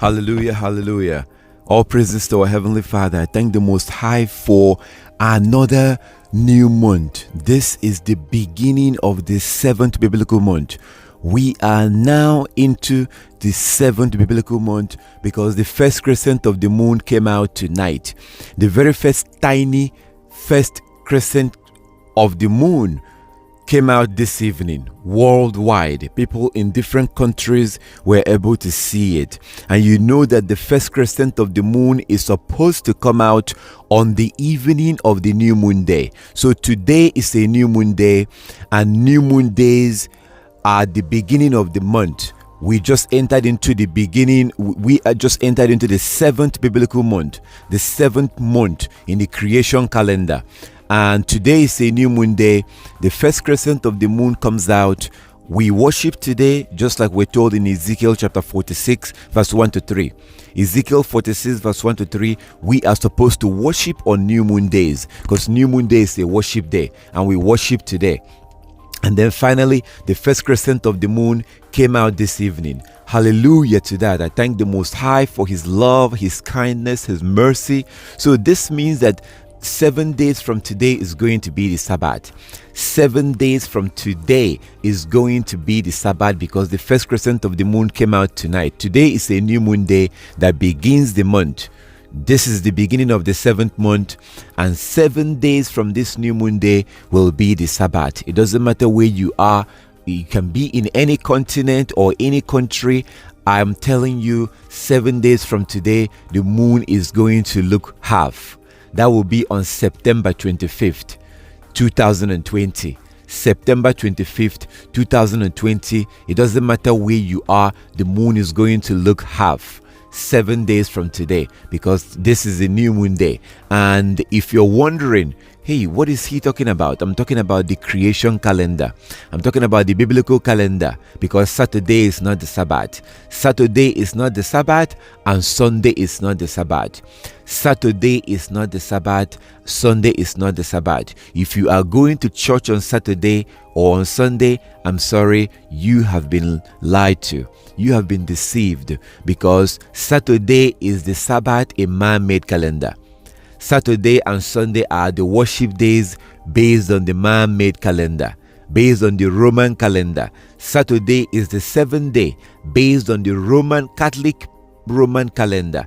Hallelujah, hallelujah. All praises to our Heavenly Father. I thank the Most High for another new month. This is the beginning of the 7th biblical month. We are now into the 7th biblical month because the first crescent of the moon came out tonight. The very first crescent of the moon came out this evening worldwide. People in different countries were able to see it. And you know that the first crescent of the moon is supposed to come out on the evening of the new moon day. So today is a new moon day, and new moon days are the beginning of the month. We just entered into the 7th biblical month, the 7th month in the creation calendar. And today is a new moon day. The first crescent of the moon comes out. We worship today, just like we're told in Ezekiel chapter 46, verse 1 to 3. Ezekiel 46, verse 1 to 3, we are supposed to worship on new moon days, because new moon day is a worship day, and we worship today. And then finally, the first crescent of the moon came out this evening. Hallelujah to that. I thank the Most High for His love, His kindness, His mercy. So this means that 7 days from today is going to be the Sabbath. 7 days from today is going to be the Sabbath, because the first crescent of the moon came out tonight. Today is a new moon day that begins the month. This is the beginning of the 7th month, and 7 days from this new moon day will be the Sabbath. It doesn't matter where you are. You can be in any continent or any country. I'm telling you, 7 days from today, the moon is going to look half. That will be on September 25th, 2020. September 25th, 2020. It doesn't matter where you are, the moon is going to look half. 7 days from today, because this is a new moon day. And if you're wondering, hey, what is he talking about? I'm talking about the creation calendar. I'm talking about the biblical calendar, because Saturday is not the Sabbath. Saturday is not the Sabbath, and Sunday is not the Sabbath. Saturday is not the Sabbath. Sunday is not the Sabbath. If you are going to church on Saturday or on Sunday, I'm sorry, you have been lied to. You have been deceived, because Saturday is the Sabbath, a man-made calendar. Saturday and Sunday are the worship days based on the man-made calendar, based on the Roman calendar. Saturday is the 7th day based on the Roman Catholic calendar.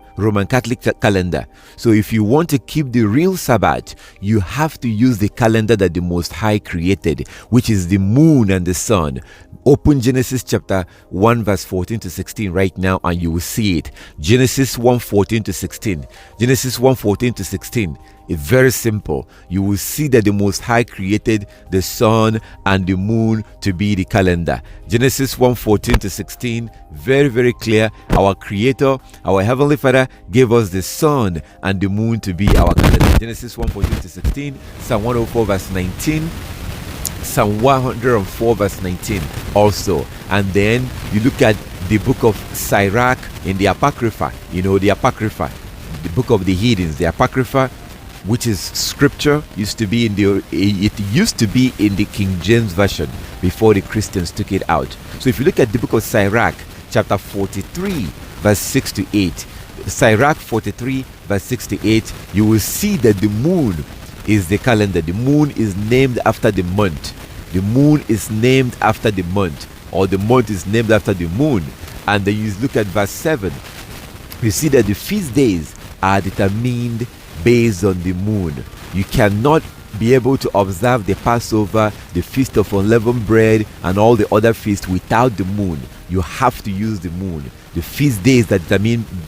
So if you want to keep the real Sabbath, you have to use the calendar that the Most High created, which is the moon and the sun. Open Genesis chapter 1 verse 14 to 16 right now, and you will see it. Genesis 1:14 to 16. Genesis 1:14 to 16. It's very simple. You will see that the Most High created the sun and the moon to be the calendar. Genesis 1:14 to 16, very, very clear. Our Creator, our Heavenly Father, gave us the sun and the moon to be our calendar. Genesis 1:14 to 16, Psalm 104 verse 19, Psalm 104 verse 19 also. And then you look at the book of Sirach in the Apocrypha. You know, the Apocrypha, the book of the heathens, the Apocrypha, which is scripture, it used to be in the King James Version before the Christians took it out. So if you look at the book of Sirach, chapter 43, verse 6 to 8, Sirach 43, verse 6 to 8, you will see that the moon is the calendar. The moon is named after the month. The moon is named after the month, or the month is named after the moon. And then you look at verse 7, you see that the feast days are determined based on the moon. You cannot be able to observe the Passover, the Feast of Unleavened Bread, and all the other feasts without the moon. You have to use the moon. The feast days that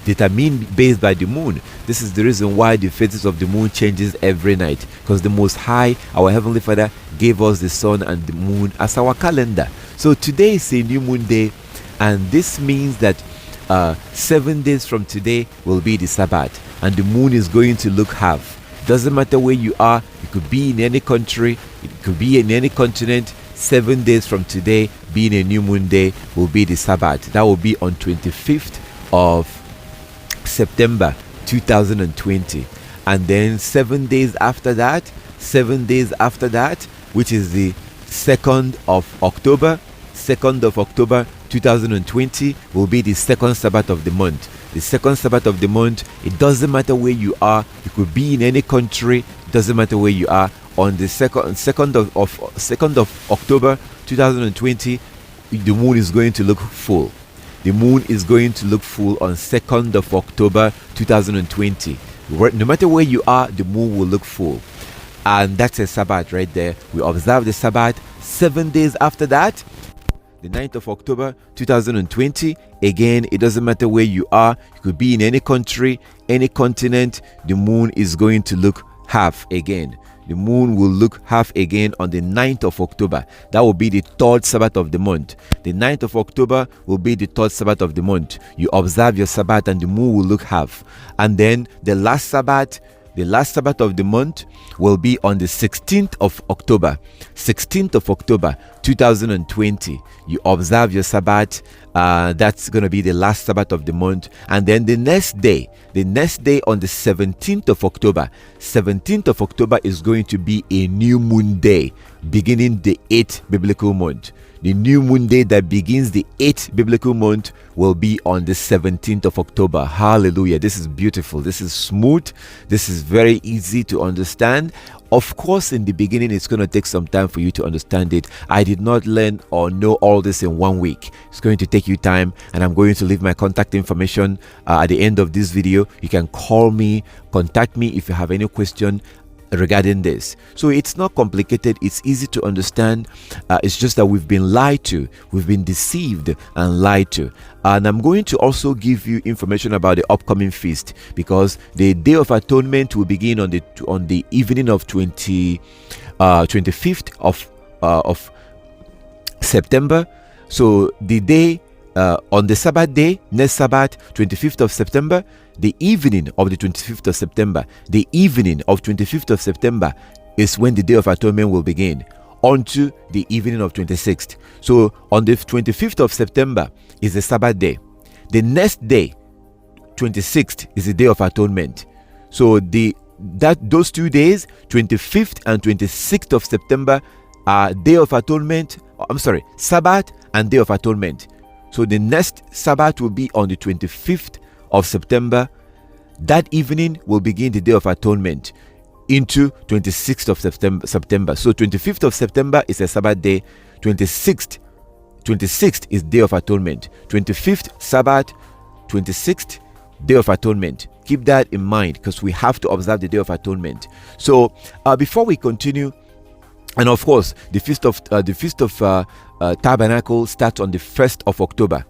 determined based by the moon. This is the reason why the phases of the moon changes every night, because the Most High, our Heavenly Father, gave us the sun and the moon as our calendar. So today is a new moon day, and this means that 7 days from today will be the Sabbath, and the moon is going to look half. Doesn't matter where you are. It could be in any country, it could be in any continent. 7 days from today, being a new moon day, will be the Sabbath. That will be on 25th of September 2020. And then 7 days after that, which is the 2nd of October 2020, will be the second Sabbath of the month. the second Sabbath of the month. It doesn't matter where you are. You could be in any country. It doesn't matter where you are. On the second of October 2020, the moon is going to look full. The moon is going to look full on 2nd of October 2020. No matter where you are, the moon will look full. And that's a Sabbath right there. We observe the Sabbath 7 days after that, the 9th of October 2020. Again, it doesn't matter where you are. You could be in any country, any continent. The moon is going to look half again. The moon will look half again on the 9th of October. That will be the 3rd Sabbath of the month. The 9th of October will be the 3rd Sabbath of the month. You observe your Sabbath and the moon will look half. And then the last Sabbath of the month will be on the 16th of October. 16th of October 2020. You observe your Sabbath. That's going to be the last Sabbath of the month. And then the next day on the 17th of October. 17th of October is going to be a new moon day, beginning the 8th biblical month. The new moon day that begins the 8th biblical month will be on the 17th of October. Hallelujah. This is beautiful. This is smooth. This is very easy to understand. Of course, in the beginning, it's going to take some time for you to understand it. I did not learn or know all this in 1 week. It's going to take you time, and I'm going to leave my contact information at the end of this video. You can call me, contact me if you have any question regarding this. So it's not complicated, it's easy to understand. It's just that we've been lied to, we've been deceived and lied to. And I'm going to also give you information about the upcoming feast, because the Day of Atonement will begin on the evening of 25th of September. So the day on the Sabbath day, next Sabbath, 25th of September, the evening of the 25th of September, the evening of 25th of September is when the Day of Atonement will begin, onto the evening of 26th. So on the 25th of September is the Sabbath day. The next day, 26th, is the Day of Atonement. So those 2 days, 25th and 26th of September, are Day of Atonement. Sabbath and Day of Atonement. So the next Sabbath will be on the 25th of September. That evening will begin the Day of Atonement into 26th of September. So 25th of September is a Sabbath day. 26th is Day of Atonement. 25th Sabbath, 26th Day of Atonement. Keep that in mind, because we have to observe the Day of Atonement. So before we continue, and of course, the Feast of Tabernacle starts on the 1st of October.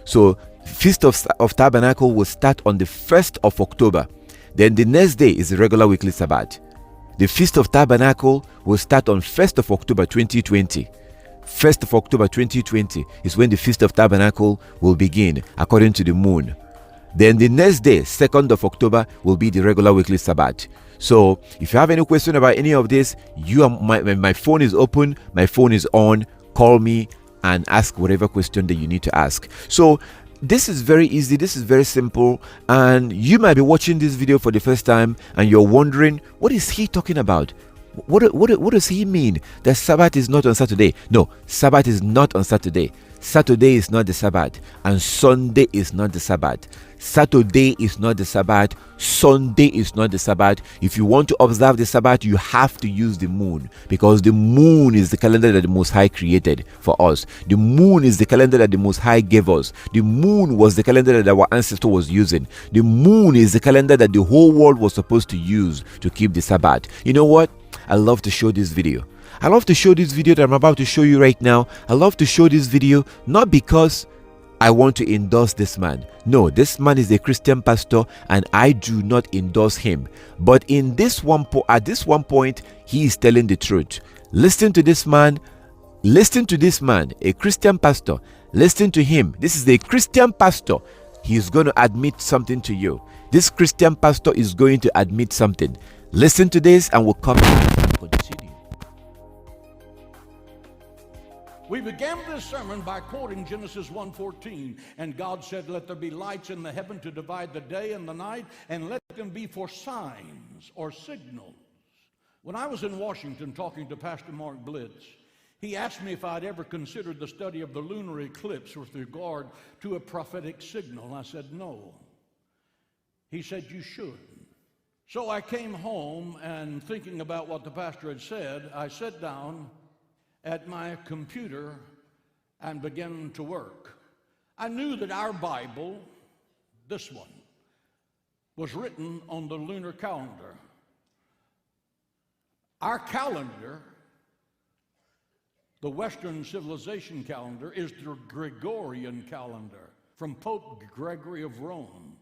So Feast of Tabernacle will start on the 1st of October. Then the next day is the regular weekly Sabbath. The Feast of Tabernacle will start on 1st of October 2020. 1st of October 2020 is when the Feast of Tabernacle will begin, according to the moon. Then the next day, 2nd of October, will be the regular weekly Sabbath. So if you have any question about any of this, my phone is open, my phone is on. Call me and ask whatever question that you need to ask. So this is very easy, this is very simple, and you might be watching this video for the first time and you're wondering, what is he talking about? What does he mean that Sabbath is not on Saturday? No, Sabbath is not on Saturday. Saturday is not the Sabbath, and Sunday is not the Sabbath. Saturday is not the Sabbath. Sunday is not the Sabbath. If you want to observe the Sabbath, you have to use the moon, because the moon is the calendar that the Most High created for us. The moon is the calendar that the Most High gave us. The moon was the calendar that our ancestor was using. The moon is the calendar that the whole world was supposed to use to keep the Sabbath. You know what? I love to show this video. I love to show this video that I'm about to show you right now. I love to show this video not because I want to endorse this man. No, this man is a Christian pastor and I do not endorse him. But at this one point, he is telling the truth. Listen to this man. Listen to this man, a Christian pastor. Listen to him. This is a Christian pastor. He is going to admit something to you. This Christian pastor is going to admit something. Listen to this and we'll come back and continue. We began this sermon by quoting Genesis 1:14, and God said, "Let there be lights in the heaven to divide the day and the night, and let them be for signs or signals." When I was in Washington talking to Pastor Mark Blitz, he asked me if I'd ever considered the study of the lunar eclipse with regard to a prophetic signal. I said no. He said, you should. So I came home, and thinking about what the pastor had said, I sat down at my computer and began to work. I knew that our Bible, this one, was written on the lunar calendar. Our calendar, the Western civilization calendar, is the Gregorian calendar from Pope Gregory of Rome.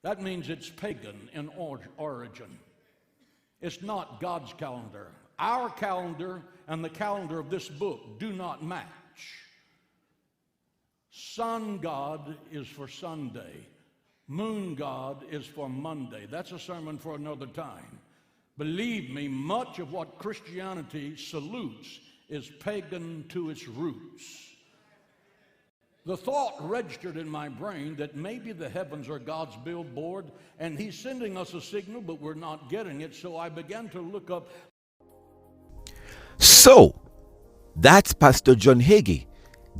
That means it's pagan in origin. It's not God's calendar. Our calendar and the calendar of this book do not match. Sun God is for Sunday. Moon God is for Monday. That's a sermon for another time. Believe me, much of what Christianity salutes is pagan to its roots. The thought registered in my brain that maybe the heavens are God's billboard and he's sending us a signal, but we're not getting it. So I began to look up. So, that's Pastor John Hagee.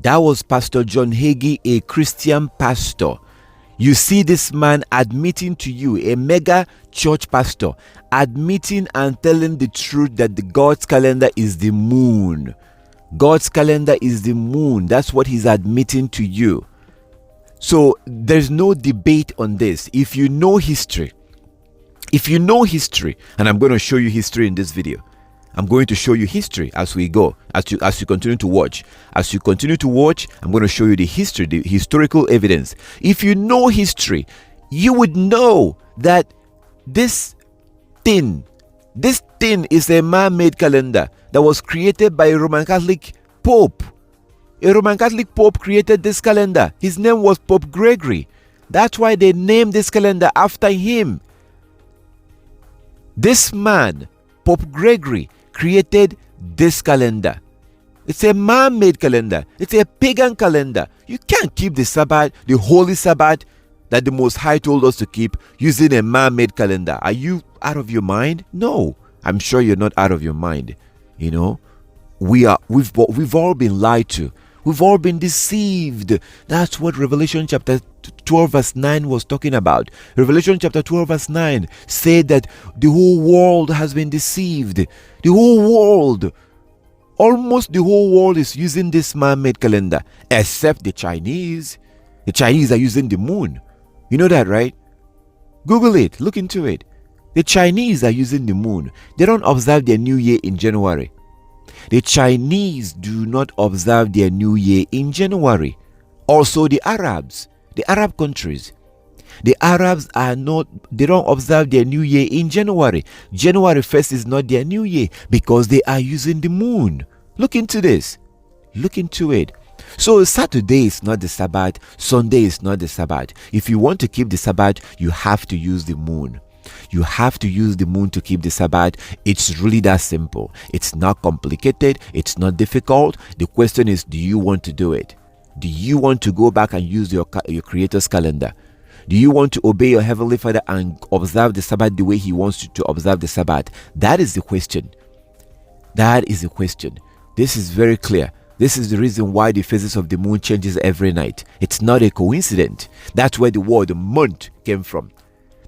That was Pastor John Hagee, a Christian pastor. You see this man admitting to you, a mega church pastor, admitting and telling the truth that the God's calendar is the moon. God's calendar is the moon. That's what he's admitting to you. So there's no debate on this. If you know history, and I'm going to show you history in this video. I'm going to show you history as we go, as you continue to watch. As you continue to watch, I'm going to show you the history, the historical evidence. If you know history, you would know that this thing is a man-made calendar that was created by a Roman Catholic Pope. A Roman Catholic Pope created this calendar. His name was Pope Gregory. That's why they named this calendar after him. This man, Pope Gregory, created this calendar. It's a man-made calendar. It's a pagan calendar. You can't keep the Sabbath, the holy Sabbath that the Most High told us to keep, using a man-made calendar. Are you out of your mind? No, I'm sure you're not out of your mind. You know, we've all been lied to. We've all been deceived. That's what Revelation chapter 12 verse 9 was talking about. Revelation chapter 12 verse 9 said that the whole world has been deceived. The whole world, almost the whole world, is using this man-made calendar, except the Chinese. The Chinese are using the moon. You know that, right? Google it, look into it. The Chinese are using the moon. They don't observe their new year in January. The Chinese do not observe their new year in January. Also the Arabs, the Arab countries. The Arabs they don't observe their new year in January. January 1st is not their new year because they are using the moon. Look into this. Look into it. So Saturday is not the Sabbath. Sunday is not the Sabbath. If you want to keep the Sabbath, you have to use the moon. You have to use the moon to keep the Sabbath. It's really that simple. It's not complicated. It's not difficult. The question is, do you want to do it? Do you want to go back and use your Creator's calendar? Do you want to obey your Heavenly Father and observe the Sabbath the way He wants you to observe the Sabbath? That is the question. That is the question. This is very clear. This is the reason why the phases of the moon changes every night. It's not a coincidence. That's where the word month came from.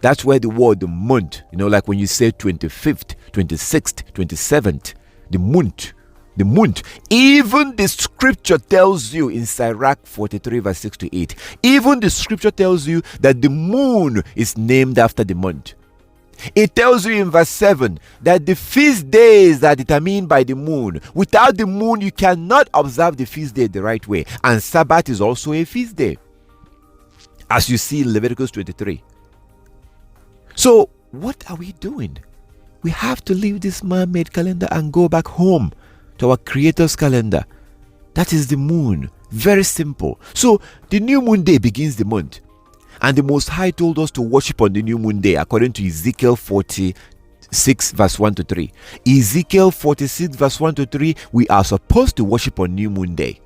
That's where the word month, like when you say 25th, 26th, 27th, the month. Even the scripture tells you in Sirach 43 verse 6 to 8, even the scripture tells you that the moon is named after the month. It tells you in verse 7 that the feast days are determined by the moon. Without the moon, you cannot observe the feast day the right way. And Sabbath is also a feast day, as you see in Leviticus 23. So, what are we doing? We have to leave this man-made calendar and go back home to our Creator's calendar. That is the moon. Very simple. So, the new moon day begins the month. And the Most High told us to worship on the new moon day, according to Ezekiel 46 verse 1 to 3. Ezekiel 46 verse 1 to 3, we are supposed to worship on new moon day.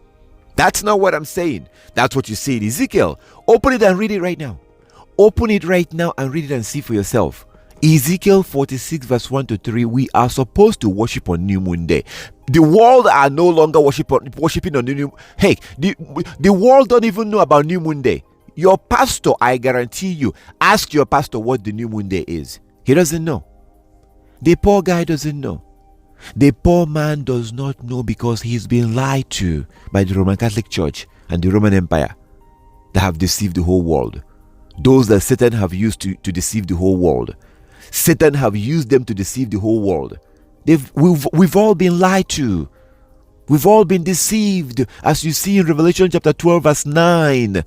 That's not what I'm saying. That's what you see in Ezekiel. Open it and read it right now. Open it right now and read it and see for yourself. Ezekiel 46 verse 1 to 3, we are supposed to worship on new moon day. The world are no longer worshiping on the new. Hey, the world don't even know about new moon day. Your pastor, I guarantee you, ask your pastor what the new moon day is. He doesn't know. The poor guy doesn't know. The poor man does not know because he's been lied to by the Roman Catholic Church and the Roman Empire that have deceived the whole world. Those that Satan have used to deceive the whole world. Satan have used them to deceive the whole world. We've all been lied to. We've all been deceived, as you see in Revelation chapter 12 verse 9.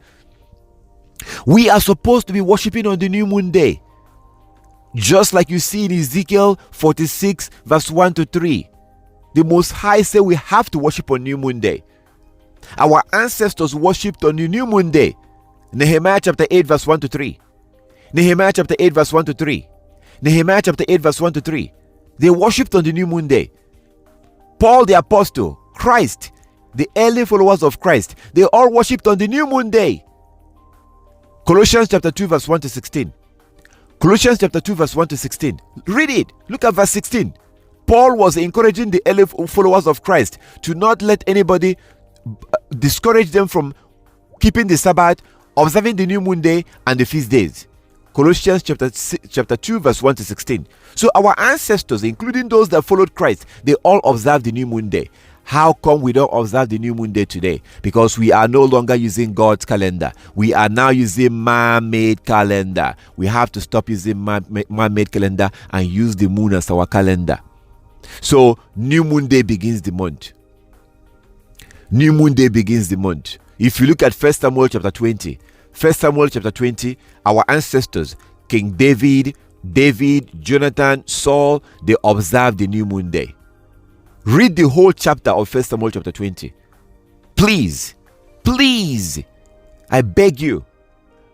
We are supposed to be worshiping on the new moon day, just like you see in Ezekiel 46 verse 1 to 3. The Most High said we have to worship on new moon day. Our ancestors worshipped on the new moon day. Nehemiah chapter 8 verse 1 to 3. Nehemiah chapter 8 verse 1 to 3. Nehemiah chapter 8 verse 1 to 3. They worshipped on the new moon day. Paul the apostle, Christ, the early followers of Christ, they all worshipped on the new moon day. Colossians chapter 2 verse 1 to 16. Colossians chapter 2 verse 1 to 16. Read it. Look at verse 16. Paul was encouraging the early followers of Christ to not let anybody discourage them from keeping the Sabbath, observing the new moon day and the feast days. Colossians chapter 2 verse 1 to 16. So our ancestors, including those that followed Christ, they all observed the new moon day. How come we don't observe the new moon day today? Because we are no longer using God's calendar. We are now using man-made calendar. We have to stop using man-made calendar and use the moon as our calendar. So new moon day begins the month. New moon day begins the month. If you look at 1 Samuel chapter 20, 1 Samuel chapter 20, our ancestors, King David, Jonathan, Saul, they observed the new moon day. Read the whole chapter of 1 Samuel chapter 20. Please, I beg you,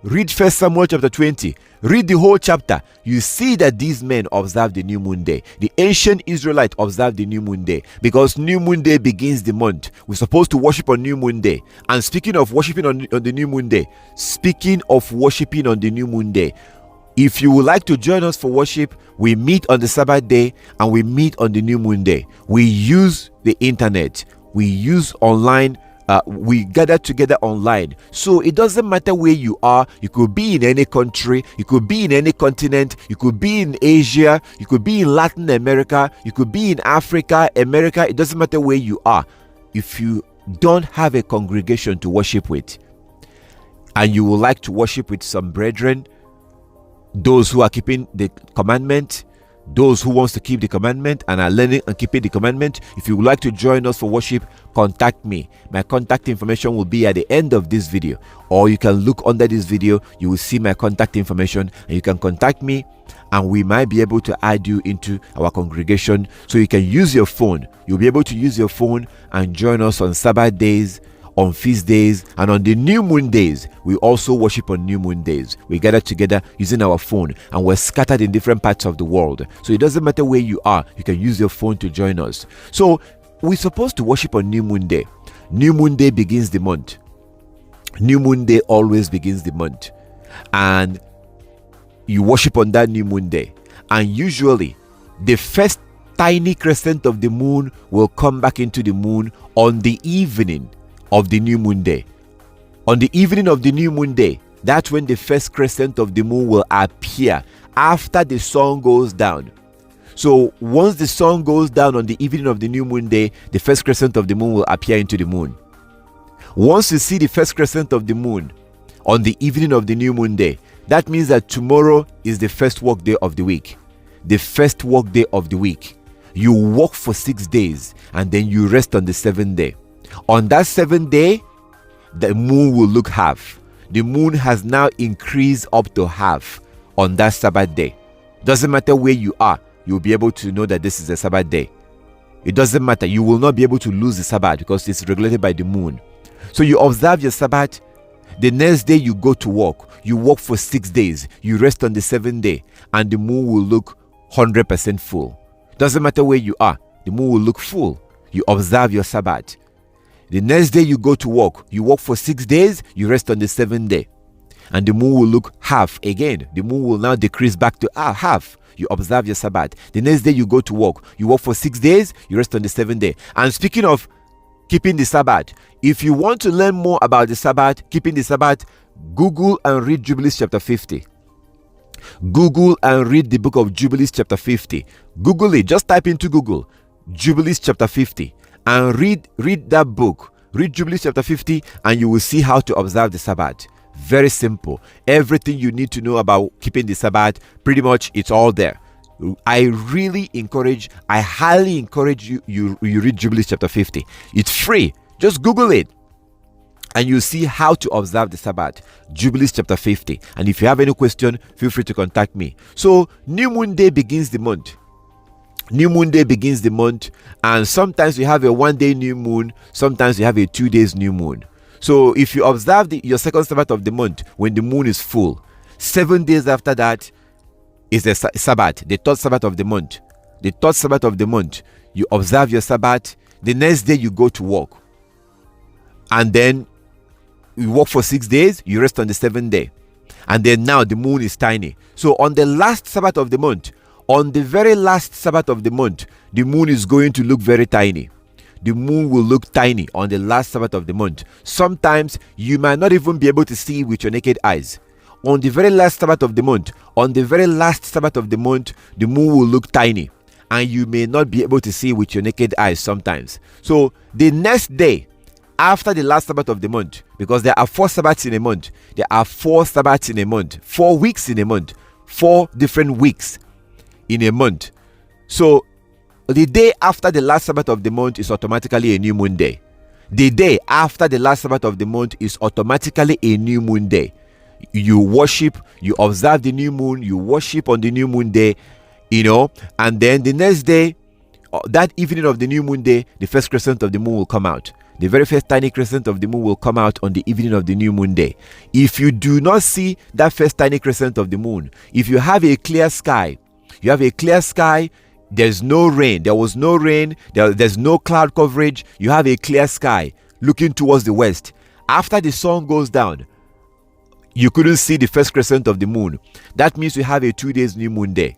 read 1 Samuel chapter 20. Read the whole chapter. You see that these men observed the new moon day. The ancient Israelites observed the new moon day because new moon day begins the month. We're supposed to worship on new moon day. And speaking of worshiping on the new moon day, if you would like to join us for worship, we meet on the Sabbath day and we meet on the new moon day. We use the internet. We use online. We gather together online. So it doesn't matter where you are. You could be in any country. You could be in any continent. You could be in Asia. You could be in Latin America. You could be in Africa, America. It doesn't matter where you are. If you don't have a congregation to worship with and you would like to worship with some brethren, those who are keeping the commandment, those who wants to keep the commandment and are learning and keeping the commandment, if you would like to join us for worship, contact me. My contact information will be at the end of this video, or you can look under this video. You will see my contact information and you can contact me and we might be able to add you into our congregation so you can use your phone. You'll be able to use your phone and join us on Sabbath days, on feast days, and on the new moon days. We also worship on new moon days. We gather together using our phone and we're scattered in different parts of the world. So it doesn't matter where you are, you can use your phone to join us. So we're supposed to worship on new moon day. New moon day begins the month. New moon day always begins the month. And you worship on that new moon day. And usually the first tiny crescent of the moon will come back into the moon on the evening of the new moon day. On the evening of the new moon day, that's when the first crescent of the moon will appear after the sun goes down. So once the sun goes down on the evening of the new moon day, the first crescent of the moon will appear into the moon. Once you see the first crescent of the moon on the evening of the new moon day, that means that tomorrow is the first work day of the week. The first work day of the week. You work for 6 days and then you rest on the 7th day. On that 7th day, the moon will look half. The moon has now increased up to half on that Sabbath day. Doesn't matter where you are, you'll be able to know that this is a Sabbath day. It doesn't matter. You will not be able to lose the Sabbath because it's regulated by the moon. So you observe your Sabbath. The next day you go to work. You work for 6 days. You rest on the 7th day and the moon will look 100% full. Doesn't matter where you are. The moon will look full. You observe your Sabbath. The next day you go to work. You work for 6 days. You rest on the 7th day. And the moon will look half again. The moon will now decrease back to half. You observe your Sabbath. The next day you go to work. You work for 6 days. You rest on the 7th day. And speaking of keeping the Sabbath, if you want to learn more about the Sabbath, keeping the Sabbath, Google and read Jubilees chapter 50. Google and read the book of Jubilees chapter 50. Google it. Just type into Google Jubilees chapter 50 and read that book. Read Jubilees chapter 50 and you will see how to observe the Sabbath. Very simple. Everything you need to know about keeping the Sabbath, pretty much it's all there. I highly encourage you read Jubilees chapter 50. It's free. Just Google it and you'll see how to observe the Sabbath. Jubilees chapter 50. And if you have any question, feel free to contact me. So New Moon Day begins the month. New Moon Day begins the month, and sometimes you have a 1-day new moon, sometimes you have a 2 days new moon. So if you observe your second Sabbath of the month when the moon is full, 7 days after that is the Sabbath, the third Sabbath of the month. The third Sabbath of the month, you observe your Sabbath. The next day you go to work, and then you work for 6 days, you rest on the 7th day, and then now the moon is tiny. So on the last Sabbath of the month, on the very last Sabbath of the month, the moon is going to look very tiny. The moon will look tiny on the last Sabbath of the month. Sometimes you might not even be able to see with your naked eyes. On the very last Sabbath of the month, the moon will look tiny, and you may not be able to see with your naked eyes sometimes. So the next day, after the last Sabbath of the month, because there are 4 Sabbaths in a month, 4 weeks in a month, 4 different weeks in a month. So the day after the last Sabbath of the month is automatically a new moon day. The day after the last Sabbath of the month is automatically a new moon day. You worship, you observe the new moon, you worship on the new moon day, and then the next day, that evening of the new moon day, the first crescent of the moon will come out. The very first tiny crescent of the moon will come out on the evening of the new moon day. If you do not see that first tiny crescent of the moon, if you have a clear sky, there's no rain, there was no rain, there's no cloud coverage, you have a clear sky looking towards the west. After the sun goes down, you couldn't see the first crescent of the moon. That means we have a 2 days new moon day.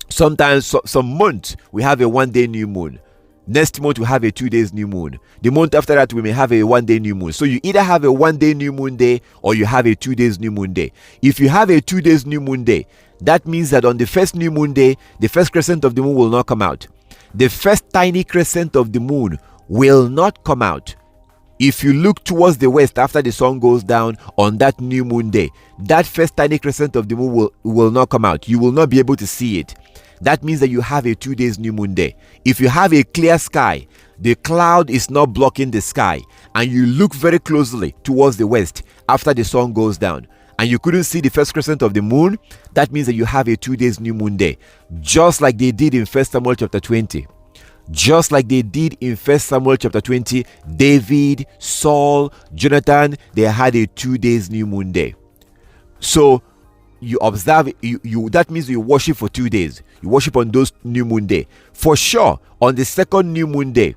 Sometimes, some months, we have a 1-day new moon. Next month, we have a 2 days new moon. The month after that, we may have a 1-day new moon. So you either have a 1-day new moon day or you have a 2 days new moon day. If you have a 2 days new moon day, that means that on the first new moon day, the first crescent of the moon will not come out. The first tiny crescent of the moon will not come out. If you look towards the west after the sun goes down on that new moon day, that first tiny crescent of the moon will not come out. You will not be able to see it. That means that you have a 2 days new moon day. If you have a clear sky, the cloud is not blocking the sky, and you look very closely towards the west after the sun goes down, and you couldn't see the first crescent of the moon, that means that you have a 2 days new moon day. Just like they did in 1 Samuel chapter 20. David, Saul, Jonathan, they had a 2 days new moon day. So you observe, that means you worship for 2 days. You worship on those new moon day. For sure, on the second new moon day,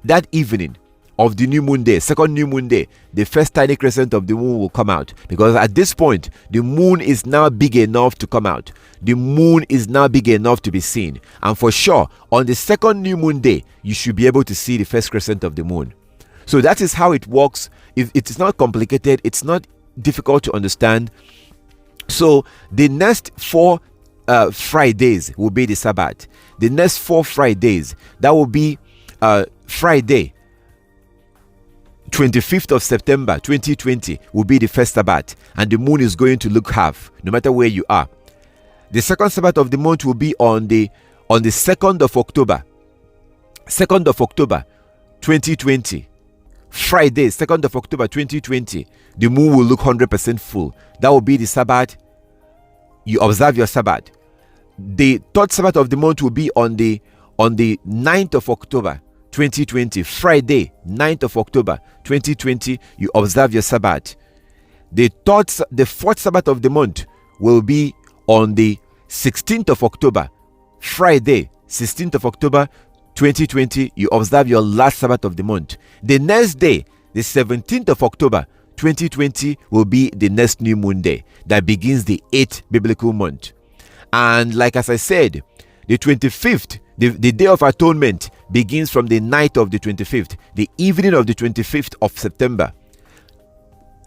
that evening of the new moon day, second new moon day, the first tiny crescent of the moon will come out, because at this point the moon is now big enough to come out. The moon is now big enough to be seen, and for sure on the second new moon day you should be able to see the first crescent of the moon. So that is how it works. It is not complicated, it's not difficult to understand. So the next 4 Fridays will be the Sabbath. The next 4 Fridays, that will be Friday 25th of September 2020 will be the first Sabbath, and the moon is going to look half no matter where you are. The second Sabbath of the month will be on the 2nd of October 2020. Friday 2nd of October 2020, the moon will look 100% full. That will be the Sabbath. You observe your Sabbath. The third Sabbath of the month will be on the 9th of October 2020. Friday 9th of October 2020, you observe your Sabbath. The fourth Sabbath of the month will be on the 16th of October. Friday 16th of October 2020, you observe your last Sabbath of the month. The next day, the 17th of October 2020, will be the next new moon day that begins the 8th biblical month. And like as I said, the 25th, the Day of Atonement, begins from the night of the 25th, the evening of the 25th of September.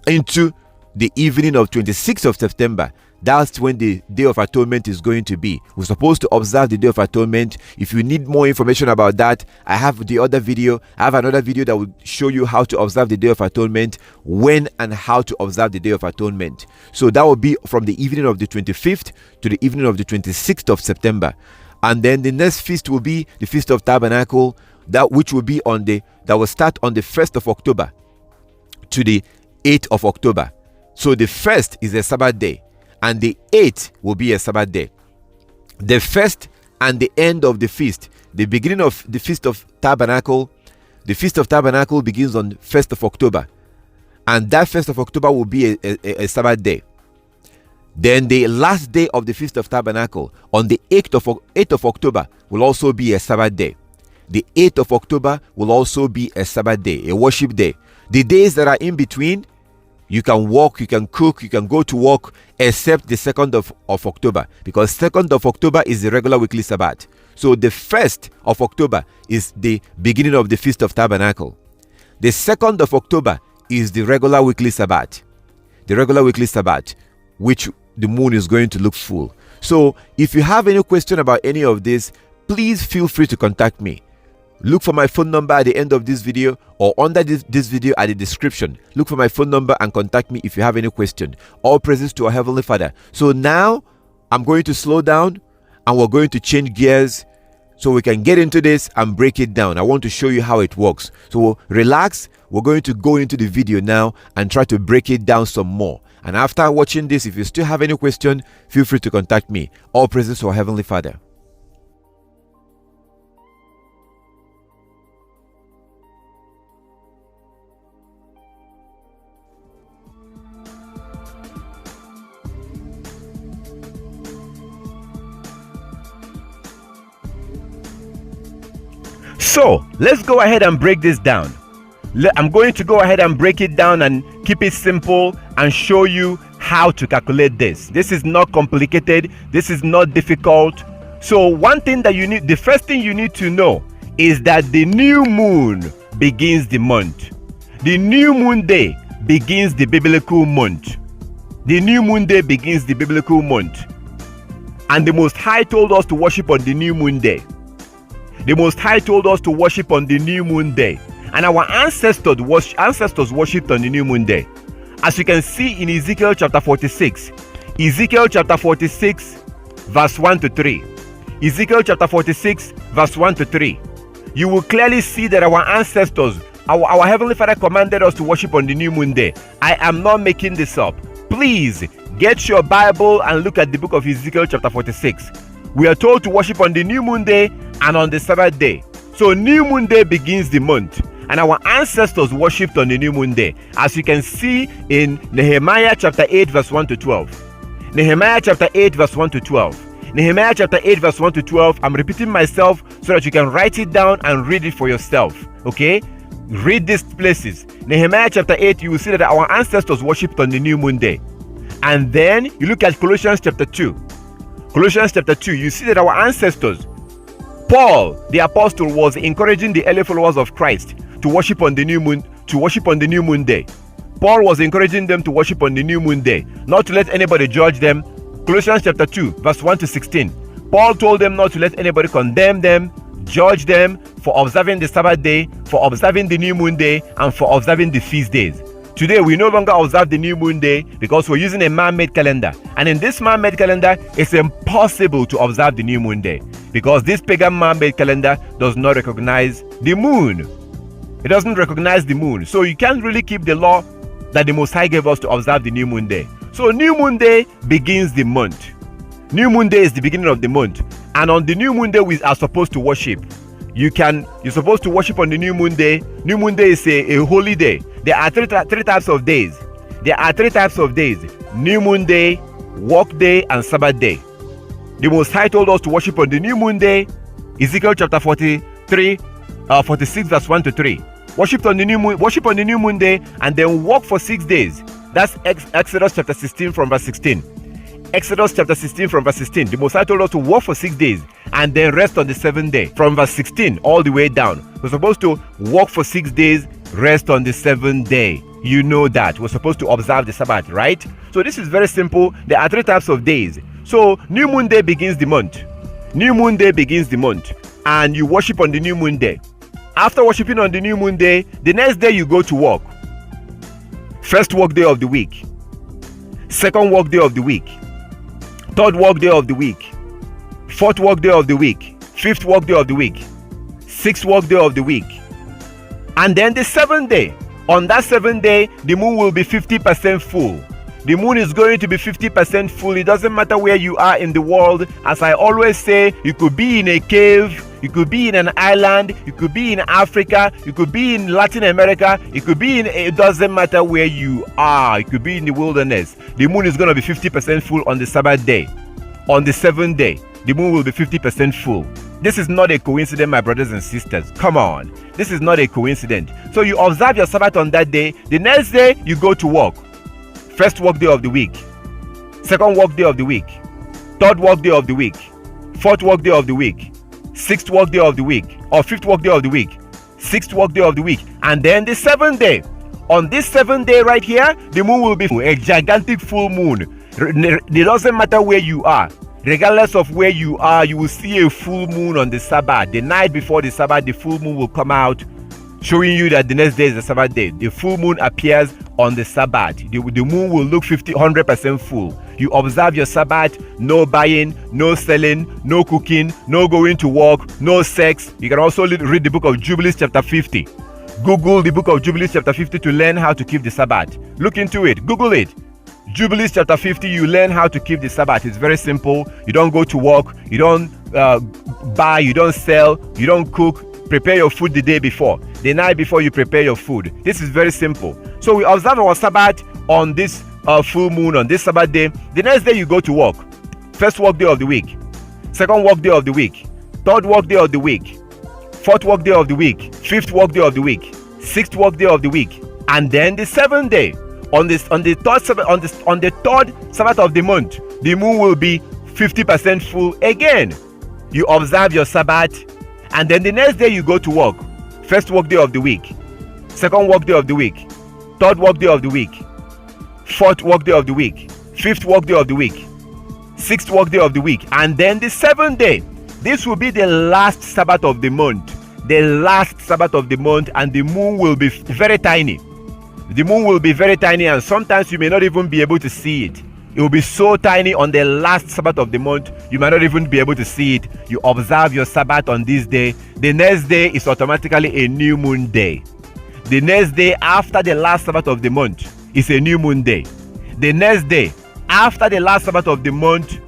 into the evening of 26th of September. That's when the Day of Atonement is going to be. We're supposed to observe the Day of Atonement. If you need more information about that, I have the other video. I have another video that will show you how to observe the Day of Atonement, when and how to observe the Day of Atonement. So that will be from the evening of the 25th to the evening of the 26th of September. And then the next feast will be the Feast of Tabernacle, that which will be that will start on the 1st of October to the 8th of October. So the 1st is a Sabbath day, and the 8th will be a Sabbath day. The 1st and the end of the feast, the beginning of the Feast of Tabernacle, the Feast of Tabernacle begins on 1st of October, and that 1st of October will be a Sabbath day. Then the last day of the Feast of Tabernacle, on the 8th of October, will also be a Sabbath day. The 8th of October will also be a Sabbath day, a worship day. The days that are in between, you can walk, you can cook, you can go to work, except the 2nd of October, because 2nd of October is the regular weekly Sabbath. So the 1st of October is the beginning of the Feast of Tabernacle. The 2nd of October is the regular weekly Sabbath. The regular weekly Sabbath, which the moon is going to look full. So if you have any question about any of this, please feel free to contact me. Look for my phone number at the end of this video, or under this video at the description. Look for my phone number and contact me if you have any question. All praises to our Heavenly Father. So now I'm going to slow down and we're going to change gears so we can get into this and break it down. I want to show you how it works. So relax. We're going to go into the video now and try to break it down some more. And after watching this, if you still have any question, feel free to contact me. All praises to our Heavenly Father. So let's go ahead and break this down. I'm going to go ahead and break it down and keep it simple and show you how to calculate this. This is not complicated. This is not difficult. So one thing that the first thing you need to know is that the new moon begins the month. The new moon day begins the biblical month. The new moon day begins the biblical month. And the Most High told us to worship on the new moon day. The Most High told us to worship on the new moon day. And our ancestors worshipped on the new moon day. As you can see in Ezekiel chapter 46. Ezekiel chapter 46 verse 1 to 3. Ezekiel chapter 46 verse 1 to 3. You will clearly see that our ancestors, our Heavenly Father commanded us to worship on the new moon day. I am not making this up. Please get your Bible and look at the book of Ezekiel chapter 46. We are told to worship on the new moon day and on the Sabbath day. So new moon day begins the month, and our ancestors worshipped on the new moon day, as you can see in Nehemiah chapter 8 verse 1 to 12. Nehemiah chapter 8 verse 1 to 12. Nehemiah chapter 8 verse 1 to 12. I'm repeating myself so that you can write it down and read it for yourself. Okay? Read these places. Nehemiah chapter 8, you will see that our ancestors worshipped on the new moon day. And then you look at Colossians chapter 2. Colossians chapter 2, you see that our ancestors, Paul the apostle, was encouraging the early followers of Christ to worship on the new moon, day. Paul was encouraging them to worship on the new moon day, not to let anybody judge them. Colossians chapter 2 verse 1 to 16. Paul told them not to let anybody condemn them, judge them for observing the Sabbath day, for observing the new moon day, and for observing the feast days. Today, we no longer observe the new moon day because we're using a man-made calendar. And in this man-made calendar, it's impossible to observe the new moon day because this pagan man-made calendar does not recognize the moon. It doesn't recognize the moon. So you can't really keep the law that the Most High gave us to observe the new moon day. So new moon day begins the month. New moon day is the beginning of the month. And on the new moon day, we are supposed to worship. You're supposed to worship on the new moon day. New moon day is a holy day. There are three types of days. New moon day, work day, and Sabbath day. The Most High told us to worship on the new moon day. Ezekiel chapter 46 verse 1 to 3. Worship on the new moon day, and then work for 6 days. That's Exodus chapter 16 from verse 16. Exodus chapter 16 from verse 16. The Most High told us to work for 6 days and then rest on the 7th day. From verse 16 all the way down. We're supposed to work for 6 days, rest on the 7th day. You know that we're supposed to observe the Sabbath, right? So this is very simple. There are 3 types of days. So new moon day begins the month. New moon day begins the month, and you worship on the new moon day. After worshiping on the new moon day, the next day you go to work. First work day of the week, second work day of the week, third work day of the week, fourth work day of the week, fifth work day of the week, sixth work day of the week, and then the 7th day. On that 7th day, the moon will be 50% full. The moon is going to be 50% full. It doesn't matter where you are in the world. As I always say, you could be in a cave, you could be in an island, you could be in Africa, you could be in Latin America, you could be in, it doesn't matter where you are. You could be in the wilderness. The moon is going to be 50% full on the Sabbath day. On the 7th day, the moon will be 50% full. This is not a coincidence, my brothers and sisters. Come on. This is not a coincidence. So you observe your Sabbath on that day. The next day, you go to work. First work day of the week. Second work day of the week. Third work day of the week. Fourth work day of the week. Sixth work day of the week. Or fifth work day of the week. Sixth work day of the week. And then the 7th day. On this 7th day right here, the moon will be a gigantic full moon. It doesn't matter where you are. Regardless of where you are, you will see a full moon on the Sabbath. The night before the Sabbath, the full moon will come out, showing you that the next day is the Sabbath day. The full moon appears on the Sabbath. The moon will look 100% full. You observe your Sabbath, no buying, no selling, no cooking, no going to work, no sex. You can also read the book of Jubilees chapter 50. Google the book of Jubilees chapter 50 to learn how to keep the Sabbath. Look into it. Google it. Jubilees chapter 50, you learn how to keep the Sabbath. It's very simple. You don't go to work. You don't buy. You don't sell. You don't cook. Prepare your food the day before. The night before you prepare your food. This is very simple. So we observe our Sabbath on this full moon, on this Sabbath day. The next day you go to work. First work day of the week. Second work day of the week. Third work day of the week. Fourth work day of the week. Fifth work day of the week. Sixth work day of the week. And then the 7th day. On the third Sabbath of the month, the moon will be 50% full again. You observe your Sabbath, and then the next day you go to work. First work day of the week, second work day of the week, third work day of the week, fourth work day of the week, fifth work day of the week, sixth work day of the week, and then the 7th day. This will be the last Sabbath of the month. The last Sabbath of the month, and the moon will be very tiny. The moon will be very tiny, and sometimes you may not even be able to see it. It will be so tiny on the last Sabbath of the month, you might not even be able to see it. You observe your Sabbath on this day. The next day is automatically a new moon day. The next day after the last Sabbath of the month is a new moon day. The next day after the last Sabbath of the month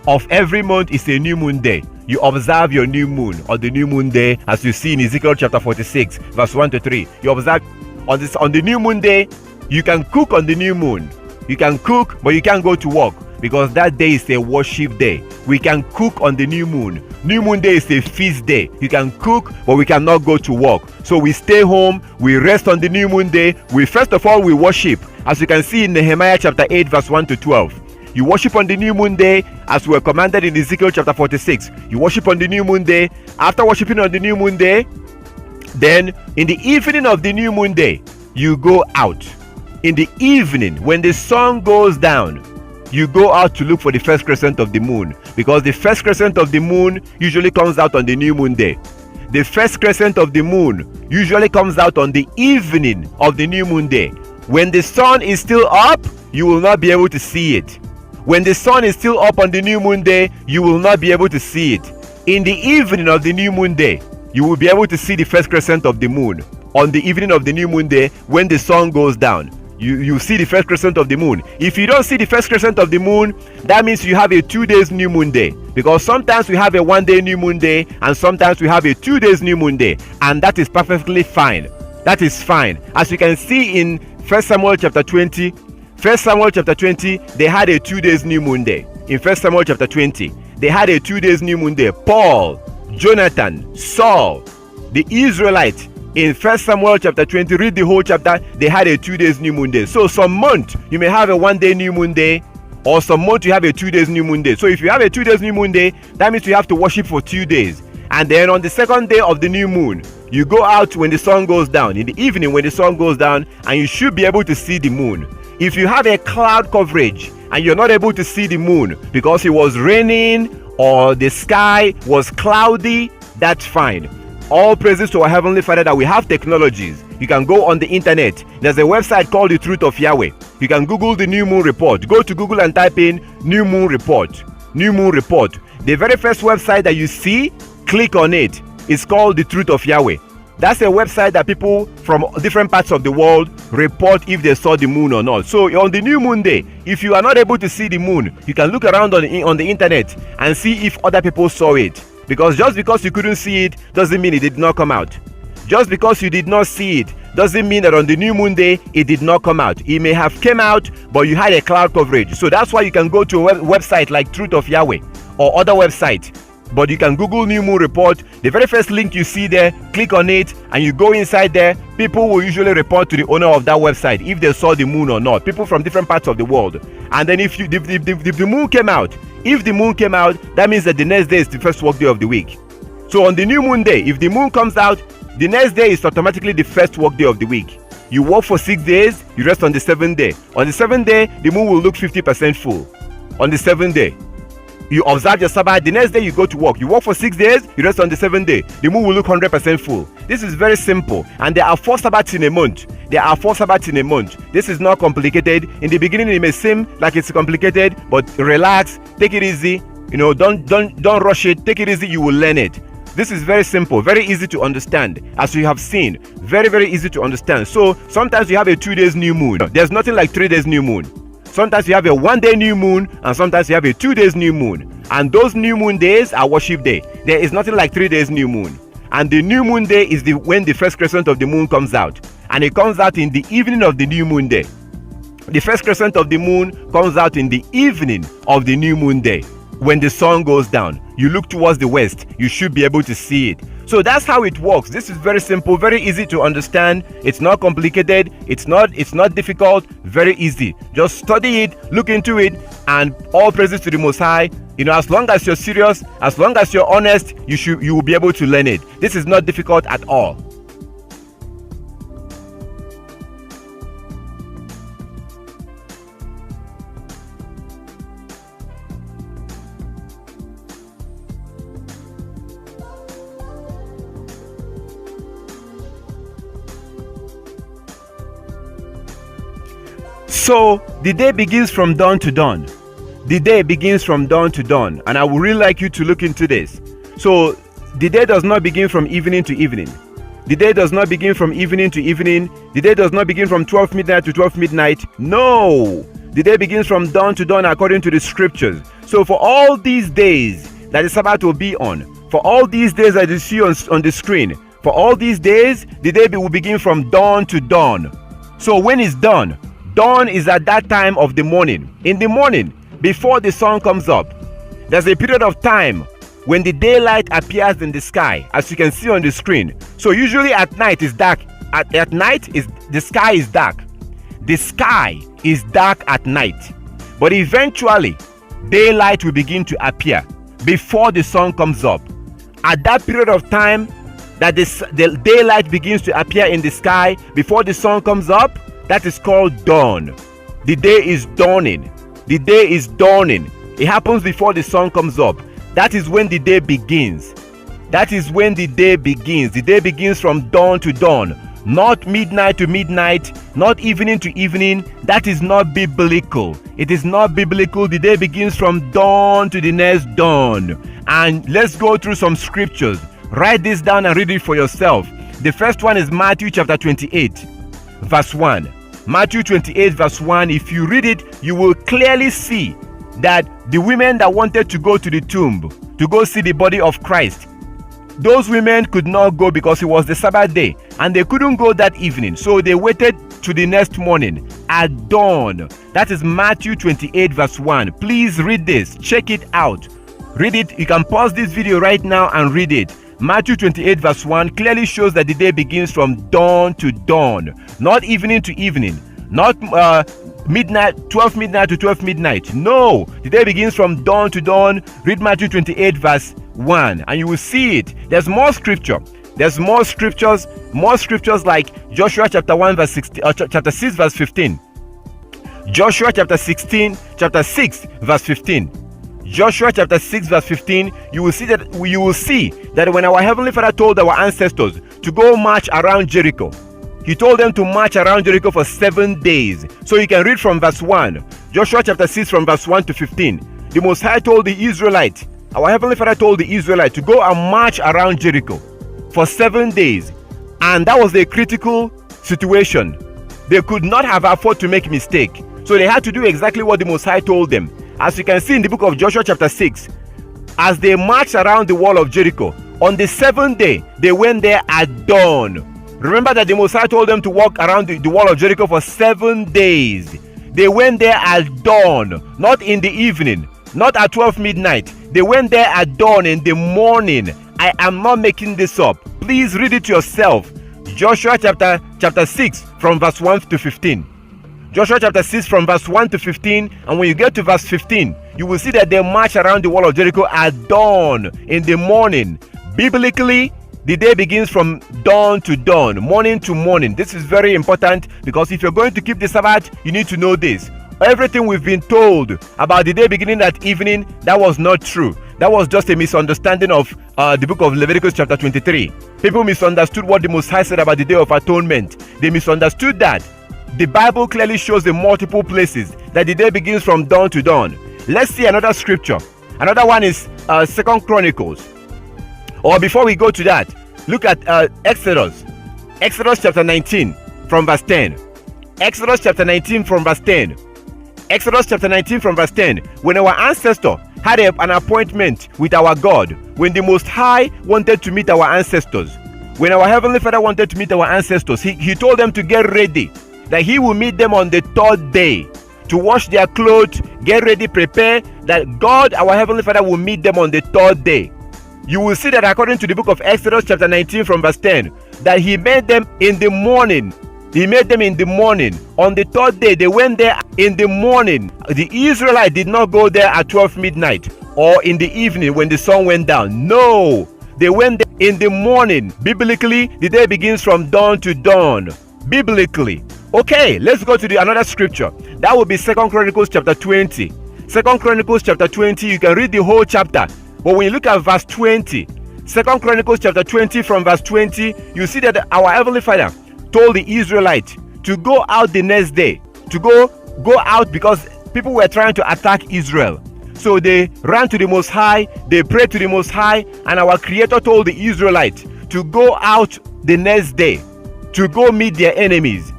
of every month is a new moon day. You observe your new moon or the new moon day, as you see in Ezekiel chapter 46, verse 1 to 3. You observe on the new moon day. You can cook on the new moon. You can cook, but you can't go to work because that day is a worship day. We can cook on the new moon. New moon day is a feast day. You can cook, but we cannot go to work. So we stay home, we rest on the new moon day. First of all, we worship. As you can see in Nehemiah chapter 8, verse 1 to 12. You worship on the new moon day as we were commanded in Ezekiel chapter 46. You worship on the new moon day. After worshiping on the new moon day, then in the evening of the new moon day, you go out. In the evening, when the sun goes down, you go out to look for the first crescent of the moon, because the first crescent of the moon usually comes out on the new moon day. The first crescent of the moon usually comes out on the evening of the new moon day. When the sun is still up, you will not be able to see it. When the sun is still up on the new moon day, you will not be able to see it. In the evening of the new moon day, you will be able to see the first crescent of the moon. On the evening of the new moon day, when the sun goes down, you see the first crescent of the moon. If you don't see the first crescent of the moon, that means you have a 2 days new moon day, because sometimes we have a 1 day new moon day and sometimes we have a 2 days new moon day, and that is perfectly fine. That is fine. As you can see in 1 Samuel chapter 20, they had a 2 days new moon day. In 1 Samuel chapter 20, they had a 2 days new moon day. Paul, Jonathan, Saul, the Israelites, in 1 Samuel chapter 20, read the whole chapter, they had a 2 days new moon day. So some month you may have a 1 day new moon day, or some month you have a 2 days new moon day. So if you have a 2 days new moon day, that means you have to worship for 2 days. And then on the second day of the new moon, You go out when the sun goes down, in the evening when the sun goes down, and you should be able to see the moon. If you have a cloud coverage and you're not able to see the moon because it was raining or the sky was cloudy, that's fine. All praises to our Heavenly Father that we have technologies. You can go on the internet. There's a website called The Truth of Yahweh. You can Google the New Moon Report. Go to Google and type in New Moon Report. New Moon Report. The very first website that you see, click on it. It's called The Truth of Yahweh. That's a website that people from different parts of the world report if they saw the moon or not. So on the new moon day, if you are not able to see the moon, you can look around on the internet and see if other people saw it. Because just because you couldn't see it doesn't mean it did not come out. Just because you did not see it doesn't mean that on the new moon day it did not come out. It may have came out, but you had a cloud coverage. So that's why you can go to a website like Truth of Yahweh or other website. But you can Google New Moon Report. The very first link you see there, click on it and you go inside there. People will usually report to the owner of that website if they saw the moon or not. People from different parts of the world. And then if the moon came out, that means that the next day is the first work day of the week. So on the new moon day, if the moon comes out, the next day is automatically the first work day of the week. You work for 6 days, you rest on the 7th day. On the 7th day, the moon will look 50% full. On the 7th day, you observe your Sabbath. The next day you go to work. You work for 6 days, you rest on the 7th day. The moon will look 100% full. This is very simple. And there are 4 Sabbaths in a month. This is not complicated. In the beginning, it may seem like it's complicated, but relax, take it easy. Don't rush it. Take it easy. You will learn it. This is very simple, very easy to understand. As you have seen, very, very easy to understand. So sometimes you have a 2 days new moon. There's nothing like 3 days new moon. Sometimes you have a 1 day new moon, and sometimes you have a 2 days new moon. And those new moon days are worship day. There is nothing like 3 days new moon. And the new moon day is when the first crescent of the moon comes out. And it comes out in the evening of the new moon day. The first crescent of the moon comes out in the evening of the new moon day. When the sun goes down, you look towards the west, you should be able to see it. So that's how it works. This is very simple, very easy to understand. It's not complicated, it's not difficult, very easy. Just study it, look into it, and all praises to the Most High. As long as you're serious, as long as you're honest, you will be able to learn it. This is not difficult at all. So the day begins from dawn to dawn. The day begins from dawn to dawn, and I would really like you to look into this. So the day does not begin from evening to evening. The day does not begin from evening to evening. The day does not begin from 12 midnight to 12 midnight. No! The day begins from dawn to dawn according to the scriptures. So for all these days that the Sabbath will be on, for all these days that you see on the screen, for all these days, the day will begin from dawn to dawn. So when it's dawn, dawn is at that time of the morning. In the morning, before the sun comes up, there's a period of time when the daylight appears in the sky, as you can see on the screen. So usually at night it's dark. At night the sky is dark. The sky is dark at night. But eventually, daylight will begin to appear before the sun comes up. At that period of time that the daylight begins to appear in the sky before the sun comes up, that is called dawn. The day is dawning. The day is dawning. It happens before the sun comes up. That is when the day begins. That is when the day begins. The day begins from dawn to dawn. Not midnight to midnight, not evening to evening. That is not biblical. It is not biblical. The day begins from dawn to the next dawn. And let's go through some scriptures. Write this down and read it for yourself. The first one is Matthew chapter 28, verse 1. Matthew 28 verse 1, if you read it, you will clearly see that the women that wanted to go to the tomb to go see the body of Christ, those women could not go because it was the Sabbath day and they couldn't go that evening. So they waited to the next morning at dawn. That is Matthew 28 verse 1. Please read this. Check it out. Read it. You can pause this video right now and read it. Matthew 28 verse 1 clearly shows that the day begins from dawn to dawn, not evening to evening, not midnight, 12 midnight to 12 midnight. No, the day begins from dawn to dawn. Read Matthew 28 verse 1 and you will see it. There's more scripture. There's more scriptures like Joshua chapter 1 verse 16, chapter 6 verse 15. Joshua chapter 6 verse 15. Joshua chapter 6 verse 15, you will see that when our Heavenly Father told our ancestors to go march around Jericho, He told them to march around Jericho for 7 days. So you can read from verse 1, Joshua chapter 6 from verse 1 to 15. The Most High told the Israelite, our Heavenly Father told the Israelite to go and march around Jericho for 7 days. And that was a critical situation. They could not have afforded to make mistake. So they had to do exactly what the Most High told them. As you can see in the book of Joshua chapter 6, as they marched around the wall of Jericho, on the 7th day, they went there at dawn. Remember that the Most High told them to walk around the wall of Jericho for 7 days. They went there at dawn, not in the evening, not at 12 midnight. They went there at dawn in the morning. I am not making this up. Please read it yourself. Joshua chapter 6 from verse 1 to 15. Joshua chapter 6 from verse 1 to 15, and when you get to verse 15, you will see that they march around the wall of Jericho at dawn in the morning. Biblically, the day begins from dawn to dawn, morning to morning. This is very important because if you're going to keep the Sabbath, you need to know this. Everything we've been told about the day beginning at evening, that was not true. That was just a misunderstanding of the book of Leviticus chapter 23. People misunderstood what the Most High said about the Day of Atonement. They misunderstood that. The Bible clearly shows in multiple places that the day begins from dawn to dawn. Let's see another scripture. Another one is 2 Chronicles. Or before we go to that, look at Exodus. Exodus chapter 19 from verse 10. Exodus chapter 19 from verse 10. Exodus chapter 19 from verse 10. When our ancestor had an appointment with our God, when the Most High wanted to meet our ancestors, when our Heavenly Father wanted to meet our ancestors, he told them to get ready, that He will meet them on the 3rd day, to wash their clothes, get ready, prepare, that God, our Heavenly Father, will meet them on the 3rd day. You will see that according to the book of Exodus chapter 19 from verse 10, that He made them in the morning. He made them in the morning. On the 3rd day, they went there in the morning. The Israelites did not go there at 12 midnight or in the evening when the sun went down. No, they went there in the morning. Biblically, the day begins from dawn to dawn. Biblically. Okay, let's go to another scripture. That will be 2 Chronicles chapter 20. 2 Chronicles chapter 20, you can read the whole chapter. But when you look at verse 20, 2 Chronicles chapter 20 from verse 20, you see that our Heavenly Father told the Israelites to go out the next day. To go out because people were trying to attack Israel. So they ran to the Most High, they prayed to the Most High, and our Creator told the Israelites to go out the next day, to go meet their enemies.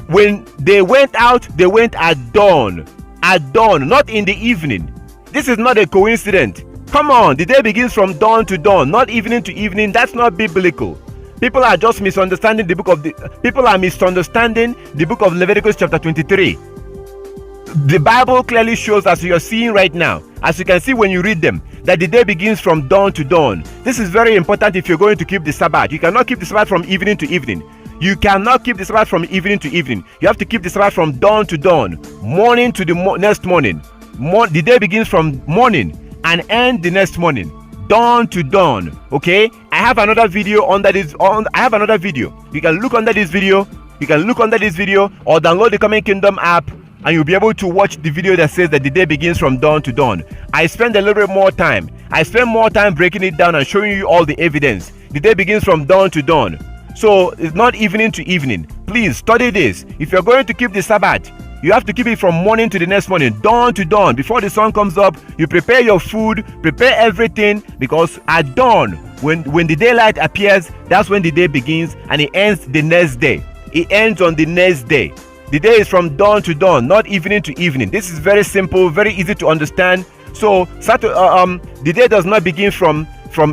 When they went out, they went at dawn, not in the evening. This is not a coincidence. Come on, the day begins from dawn to dawn, not evening to evening. That's not biblical. People are just misunderstanding people are misunderstanding the book of Leviticus chapter 23. The Bible clearly shows, as you are seeing right now, as you can see when you read them, that the day begins from dawn to dawn. This is very important if you're going to keep the Sabbath. You cannot keep the Sabbath from evening to evening. You cannot keep the Sabbath from evening to evening. You have to keep the Sabbath from dawn to dawn, morning to the next morning. The day begins from morning and end the next morning, dawn to dawn. Okay, I have another video under this. I have another video. You can look under this video. You can look under this video or download the Coming Kingdom app, and you'll be able to watch the video that says that the day begins from dawn to dawn. I spend a little bit more time. I spend more time breaking it down and showing you all the evidence. The day begins from dawn to dawn. So it's not evening to evening. Please study this. If you're going to keep the Sabbath, you have to keep it from morning to the next morning, dawn to dawn. Before the sun comes up, you prepare your food, prepare everything, because at dawn, when the daylight appears, that's when the day begins, and it ends the next day. It ends on the next day. The day is from dawn to dawn, not evening to evening. This is very simple, very easy to understand. So the day does not begin from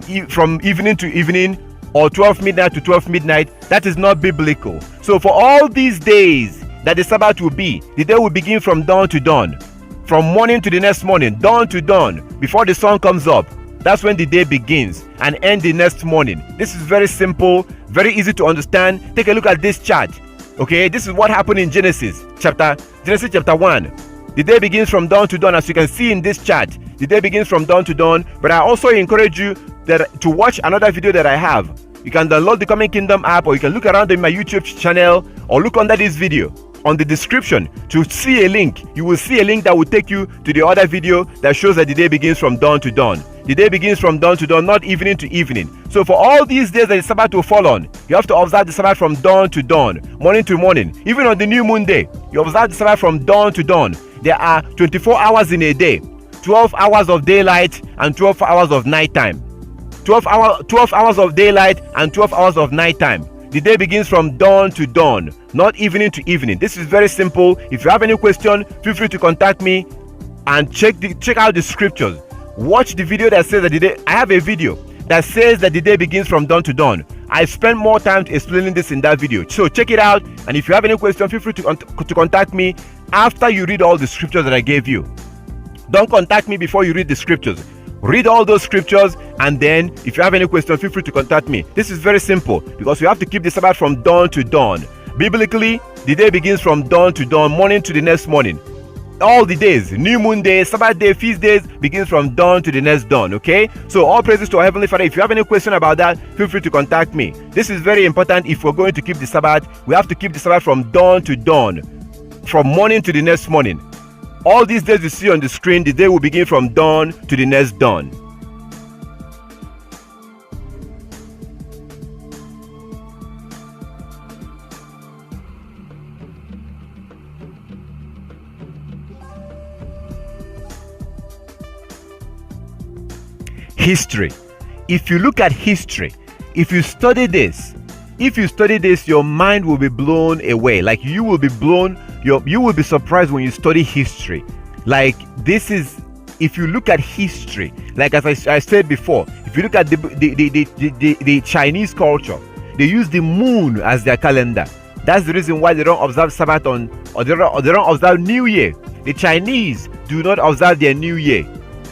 evening to evening or 12 midnight to 12 midnight. That is not biblical. So for all these days that the Sabbath will be, the day will begin from dawn to dawn, from morning to the next morning, dawn to dawn, before the sun comes up. That's when the day begins and end the next morning. This is very simple, very easy to understand. Take a look at this chart. Okay, this is what happened in Genesis chapter 1. The day begins from dawn to dawn, as you can see in this chart. The day begins from dawn to dawn. But I also encourage you to watch another video that I have You can download the Coming Kingdom app, or you can look around in my YouTube channel, or look under this video on the description to see a link. You will see a link that will take you to the other video that shows that the day begins from dawn to dawn. The day begins from dawn to dawn, not evening to evening. So for all these days that the Sabbath will fall on, you have to observe the Sabbath from dawn to dawn, morning to morning. Even on the new moon day, you observe the Sabbath from dawn to dawn. There are 24 hours in a day, 12 hours of daylight and 12 hours of nighttime. 12 hours of daylight and 12 hours of nighttime. The day begins from dawn to dawn, not evening to evening. This is very simple. If you have any question, feel free to contact me and check out the scriptures. Watch the video that says that the day. I have a video that says that the day begins from dawn to dawn. I spent more time explaining this in that video. So check it out. And if you have any question, feel free to contact me after you read all the scriptures that I gave you. Don't contact me before you read the scriptures. Read all those scriptures, and then if you have any questions, feel free to contact me. This is very simple because you have to keep the Sabbath from dawn to dawn. Biblically, the day begins from dawn to dawn, morning to the next morning. All the days, new moon day, Sabbath day, feast days, begins from dawn to the next dawn, okay? So all praises to our Heavenly Father. If you have any question about that, feel free to contact me. This is very important. If we're going to keep the Sabbath, we have to keep the Sabbath from dawn to dawn, from morning to the next morning. All these days you see on the screen, the day will begin from dawn to the next dawn. History. If you look at history, if you study this, your mind will be blown away. Like you will be surprised when you study history. Like this is, if you look at history, like as I said before, if you look at the Chinese culture, they use the moon as their calendar. That's the reason why they don't observe Sabbath or they don't observe New Year. The Chinese do not observe their New Year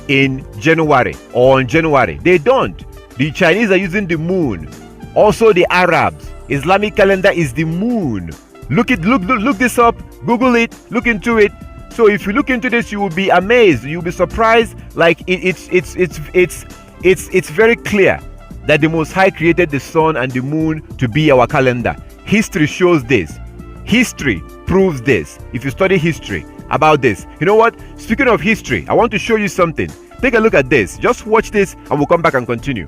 in January or in January. They don't. The Chinese are using the moon. Also the Arabs, Islamic calendar is the moon. Look this up, Google it, look into it. So if you look into this, you will be amazed, you'll be surprised. Like it's very clear that the Most High created the sun and the moon to be our calendar. History shows this. History proves this. If you study history about this, you know what? Speaking of history, I want to show you something. Take a look at this. Just watch this and we'll come back and continue.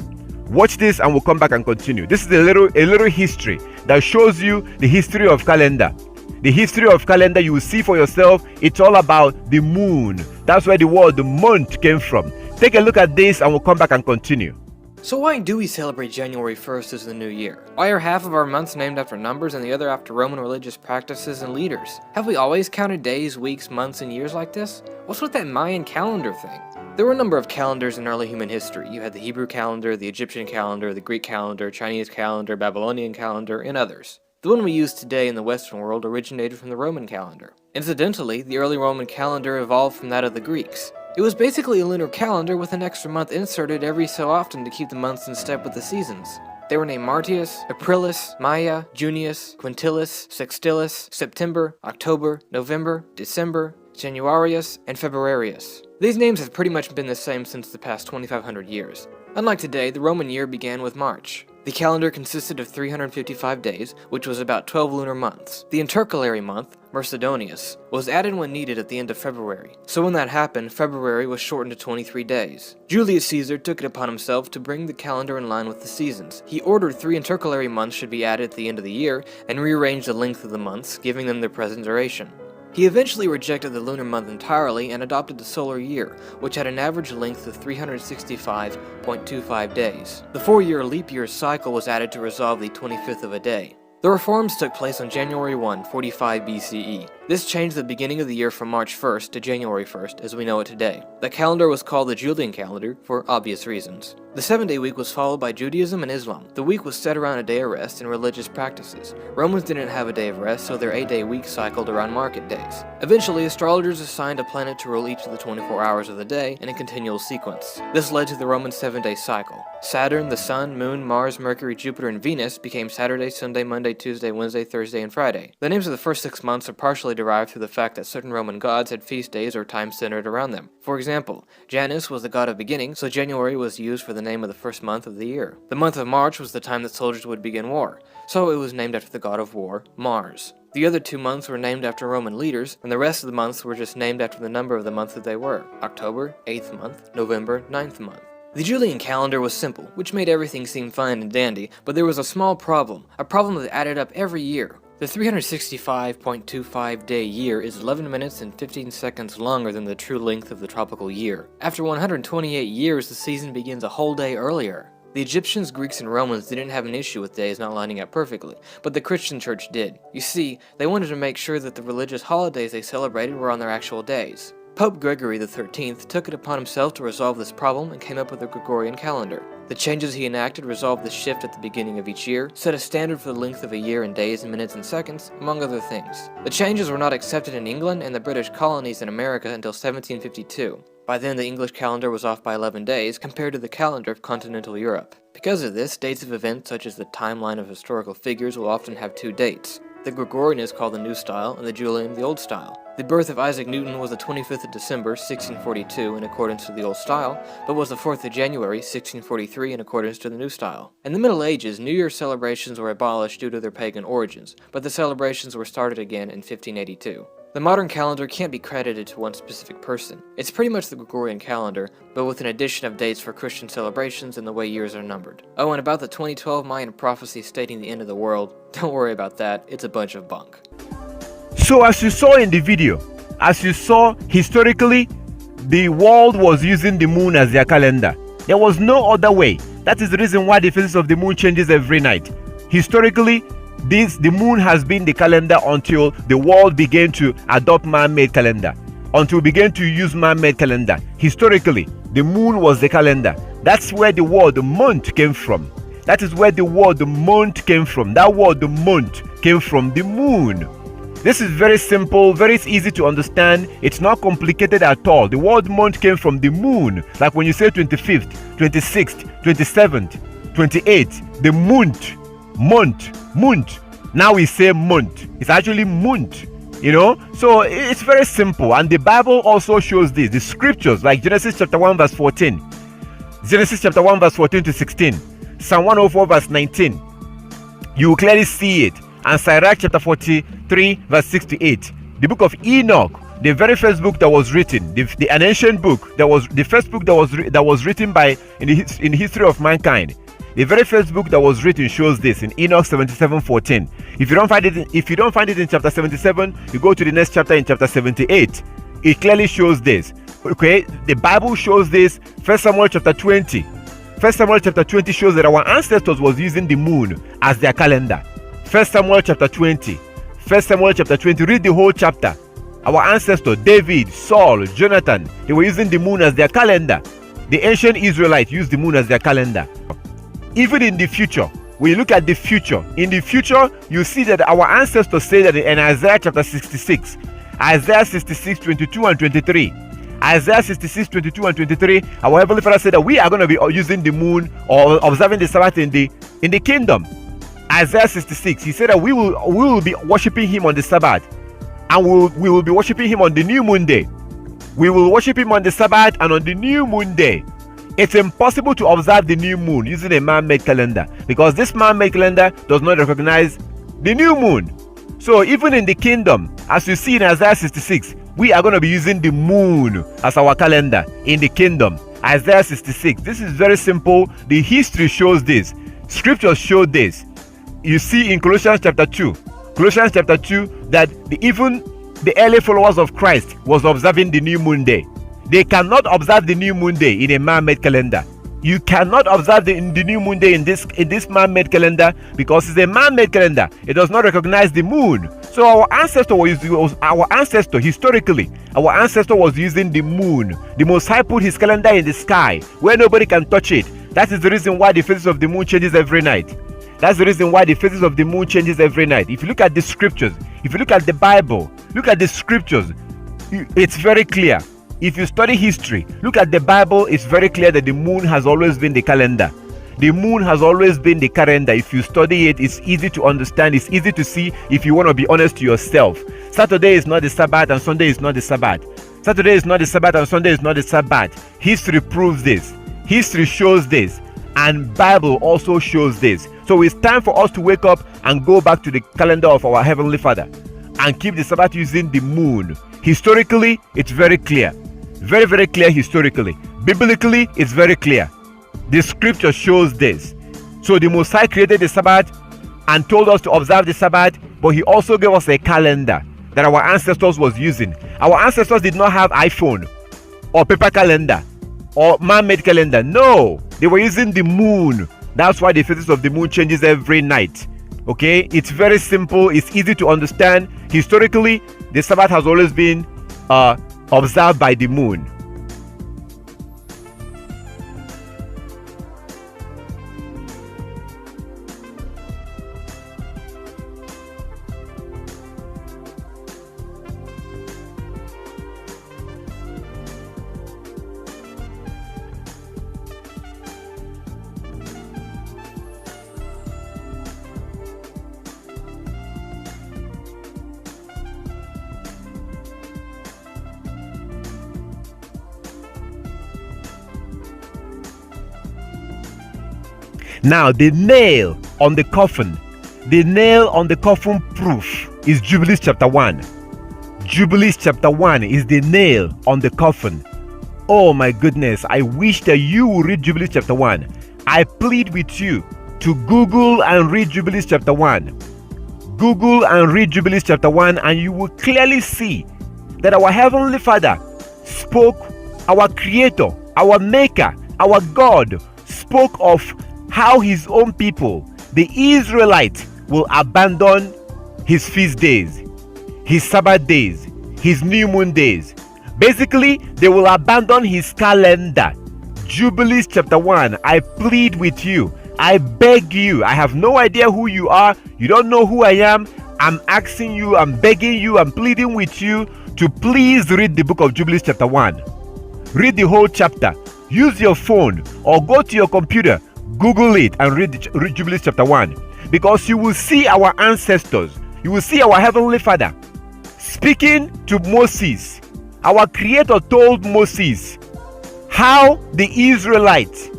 Watch this and we'll come back and continue. This is a little history that shows you the history of calendar. The history of calendar, you will see for yourself. It's all about the moon. That's where the word the month came from. Take a look at this and we'll come back and continue. So why do we celebrate January 1st as the new year? Why are half of our months named after numbers and the other after Roman religious practices and leaders? Have we always counted days, weeks, months, and years like this? What's with that Mayan calendar thing? There were a number of calendars in early human history. You had the Hebrew calendar, the Egyptian calendar, the Greek calendar, Chinese calendar, Babylonian calendar, and others. The one we use today in the Western world originated from the Roman calendar. Incidentally, the early Roman calendar evolved from that of the Greeks. It was basically a lunar calendar with an extra month inserted every so often to keep the months in step with the seasons. They were named Martius, Aprilis, Maia, Junius, Quintilis, Sextilis, September, October, November, December, Januarius, and Februarius. These names have pretty much been the same since the past 2,500 years. Unlike today, the Roman year began with March. The calendar consisted of 355 days, which was about 12 lunar months. The intercalary month, Mercedonius, was added when needed at the end of February. So when that happened, February was shortened to 23 days. Julius Caesar took it upon himself to bring the calendar in line with the seasons. He ordered 3 intercalary months should be added at the end of the year, and rearranged the length of the months, giving them their present duration. He eventually rejected the lunar month entirely and adopted the solar year, which had an average length of 365.25 days. The 4-year leap year cycle was added to resolve the 25th of a day. The reforms took place on January 1, 45 BCE. This changed the beginning of the year from March 1st to January 1st as we know it today. The calendar was called the Julian calendar for obvious reasons. The 7-day week was followed by Judaism and Islam. The week was set around a day of rest and religious practices. Romans didn't have a day of rest, so their 8-day week cycled around market days. Eventually, astrologers assigned a planet to rule each of the 24 hours of the day in a continual sequence. This led to the Roman 7-day cycle. Saturn, the Sun, Moon, Mars, Mercury, Jupiter, and Venus became Saturday, Sunday, Monday, Tuesday, Wednesday, Thursday, and Friday. The names of the first 6 months are partially derived through the fact that certain Roman gods had feast days or times centered around them. For example, Janus was the god of beginning, so January was used for the name of the first month of the year. The month of March was the time that soldiers would begin war, so it was named after the god of war, Mars. The other 2 months were named after Roman leaders, and the rest of the months were just named after the number of the month that they were. October, 8th month, November, 9th month. The Julian calendar was simple, which made everything seem fine and dandy, but there was a small problem, a problem that added up every year. The 365.25 day year is 11 minutes and 15 seconds longer than the true length of the tropical year. After 128 years, the season begins a whole day earlier. The Egyptians, Greeks, and Romans didn't have an issue with days not lining up perfectly, but the Christian church did. You see, they wanted to make sure that the religious holidays they celebrated were on their actual days. Pope Gregory XIII took it upon himself to resolve this problem and came up with the Gregorian calendar. The changes he enacted resolved the shift at the beginning of each year, set a standard for the length of a year in days and minutes and seconds, among other things. The changes were not accepted in England and the British colonies in America until 1752. By then, the English calendar was off by 11 days compared to the calendar of continental Europe. Because of this, dates of events such as the timeline of historical figures will often have 2 dates. The Gregorian is called the New Style and the Julian the Old Style. The birth of Isaac Newton was the 25th of December, 1642 in accordance to the Old Style, but was the 4th of January, 1643 in accordance to the New Style. In the Middle Ages, New Year celebrations were abolished due to their pagan origins, but the celebrations were started again in 1582. The modern calendar can't be credited to one specific person. It's pretty much the Gregorian calendar, but with an addition of dates for Christian celebrations and the way years are numbered. Oh, and about the 2012 Mayan prophecy stating the end of the world, don't worry about that, it's a bunch of bunk. So as you saw in the video, as you saw historically, the world was using the moon as their calendar. There was no other way. That is the reason why the phases of the moon changes every night. Historically, the moon has been the calendar until the world began to adopt man-made calendar, until we began to use man-made calendar. Historically, the moon was the calendar. That's where the word the month came from. That is where the word the month came from. That word the month came from the moon. This is very simple, very easy to understand. It's not complicated at all. The word month came from the moon. Like when you say 25th, 26th, 27th, 28th, the month. Now we say month. It's actually month, you know. So it's very simple, and the Bible also shows this. The scriptures, like Genesis chapter 1 verse 14, Genesis chapter 1 verse 14 to 16, Psalm 104 verse 19, you will clearly see it. And Sirach chapter 43 verse 6 to 8. The book of Enoch, the very first book that was written, an ancient book that was the first book that was written by in the history of mankind. The very first book that was written shows this in Enoch 77:14. If you don't find it in chapter 77, you go to the next chapter in chapter 78. It clearly shows this. Okay, the Bible shows this. 1 Samuel chapter 20. 1 Samuel chapter 20 shows that our ancestors was using the moon as their calendar. 1 Samuel chapter 20. 1 Samuel chapter 20. Read the whole chapter. Our ancestors, David, Saul, Jonathan, they were using the moon as their calendar. The ancient Israelites used the moon as their calendar. Even in the future, when you look at the future, in the future, you see that our ancestors say that in Isaiah chapter 66, Isaiah 66, 22 and 23, Isaiah 66, 22 and 23, our Heavenly Father said that we are going to be using the moon or observing the Sabbath in the kingdom. Isaiah 66, he said that we will be worshiping him on the Sabbath, and we will be worshiping him on the new moon day. We will worship him on the Sabbath and on the new moon day. It's impossible to observe the new moon using a man-made calendar because this man-made calendar does not recognize the new moon. So even in the kingdom, as you see in Isaiah 66, we are going to be using the moon as our calendar in the kingdom. Isaiah 66. This is very simple. The history shows this. Scriptures show this. You see in Colossians chapter 2. Colossians chapter 2 that even the early followers of Christ was observing the new moon day. They cannot observe the new moon day in a man-made calendar. You cannot observe the new moon day in this man-made calendar because it's a man-made calendar. It does not recognize the moon. So our ancestor historically was using the moon. The Most High put his calendar in the sky where nobody can touch it. That is the reason why the phases of the moon changes every night. That's the reason why the phases of the moon changes every night. If you look at the scriptures, if you look at the Bible, look at the scriptures, it's very clear. If you study history, look at the Bible, it's very clear that the moon has always been the calendar. The moon has always been the calendar. If you study it, it's easy to understand. It's easy to see if you want to be honest to yourself. Saturday is not the Sabbath and Sunday is not the Sabbath. Saturday is not the Sabbath and Sunday is not the Sabbath. History proves this. History shows this. And Bible also shows this. So it's time for us to wake up and go back to the calendar of our Heavenly Father and keep the Sabbath using the moon. Historically, it's very clear. Very, very clear historically. Biblically, it's very clear. The scripture shows this. So the Most High created the Sabbath and told us to observe the Sabbath, but he also gave us a calendar that our ancestors was using. Our ancestors did not have iPhone or paper calendar or man-made calendar. No, they were using the moon. That's why the phases of the moon changes every night. Okay, it's very simple. It's easy to understand. Historically, the Sabbath has always been observed by the moon. Now, the nail on the coffin proof is Jubilees chapter 1. Jubilees chapter 1 is the nail on the coffin. Oh my goodness, I wish that you would read Jubilees chapter 1. I plead with you to Google and read Jubilees chapter 1. Google and read Jubilees chapter 1 and you will clearly see that our Heavenly Father spoke, our Creator, our Maker, our God spoke of how his own people, the Israelites, will abandon his feast days, his Sabbath days, his new moon days. Basically, they will abandon his calendar. Jubilees chapter 1, I plead with you. I beg you. I have no idea who you are. You don't know who I am. I'm asking you, I'm begging you, I'm pleading with you to please read the book of Jubilees chapter 1. Read the whole chapter. Use your phone or go to your computer. Google it and read Jubilees chapter 1, because you will see our ancestors, you will see our Heavenly Father speaking to Moses. Our Creator told Moses how the Israelites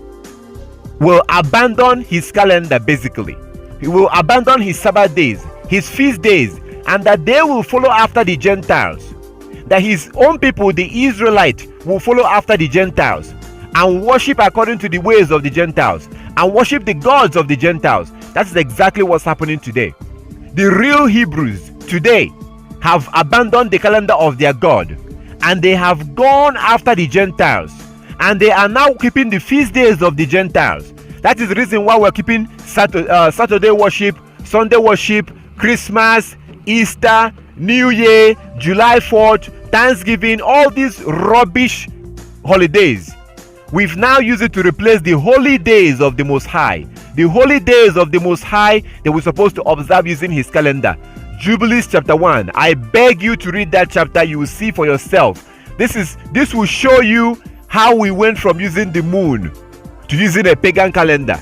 will abandon his calendar. Basically, he will abandon his Sabbath days, his feast days, and that they will follow after the Gentiles. That his own people, the Israelites, will follow after the Gentiles and worship according to the ways of the Gentiles and worship the gods of the Gentiles. That's exactly what's happening today. The real Hebrews today have abandoned the calendar of their God and they have gone after the Gentiles, and they are now keeping the feast days of the Gentiles. That is the reason why we're keeping Saturday worship, Sunday worship, Christmas, Easter, New Year, July 4th, Thanksgiving, all these rubbish holidays. We've now used it to replace the holy days of the Most High. The holy days of the Most High that we're supposed to observe using his calendar. Jubilees chapter 1. I beg you to read that chapter. You will see for yourself. This will show you how we went from using the moon to using a pagan calendar.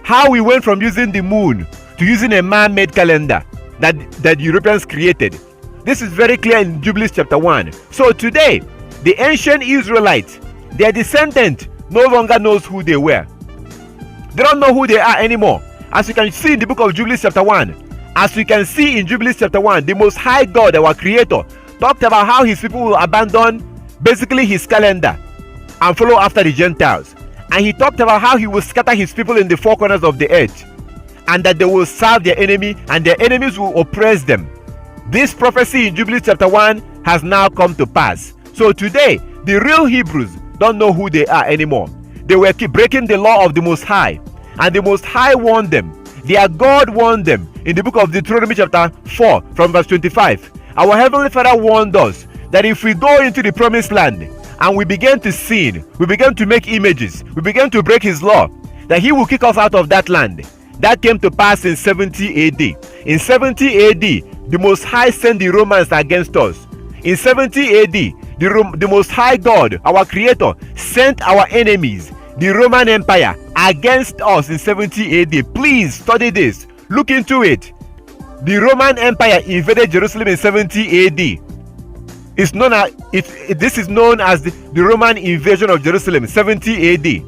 How we went from using the moon to using a man-made calendar that Europeans created. This is very clear in Jubilees chapter 1. So today, the ancient Israelites, their descendant no longer knows who they were. They don't know who they are anymore. As you can see in the book of Jubilees chapter 1, as you can see in Jubilees chapter 1, the Most High God, our Creator, talked about how his people will abandon basically his calendar and follow after the Gentiles. And he talked about how he will scatter his people in the four corners of the earth, and that they will serve their enemy and their enemies will oppress them. This prophecy in Jubilees chapter 1 has now come to pass. So today, the real Hebrews don't know who they are anymore. They were keep breaking the law of the Most High, and the Most High warned them. Their God warned them in the book of Deuteronomy chapter 4 from verse 25. Our Heavenly Father warned us that if we go into the promised land and we begin to sin, we begin to make images, we begin to break his law, that he will kick us out of that land. That came to pass in 70 AD. In 70 AD, the Most High sent the Romans against us. In 70 AD, the Most High God, our Creator, sent our enemies, the Roman Empire against us in 70 AD. Please study this. Look into it. The Roman Empire invaded Jerusalem in 70 AD. This is known as the Roman invasion of Jerusalem, 70 AD.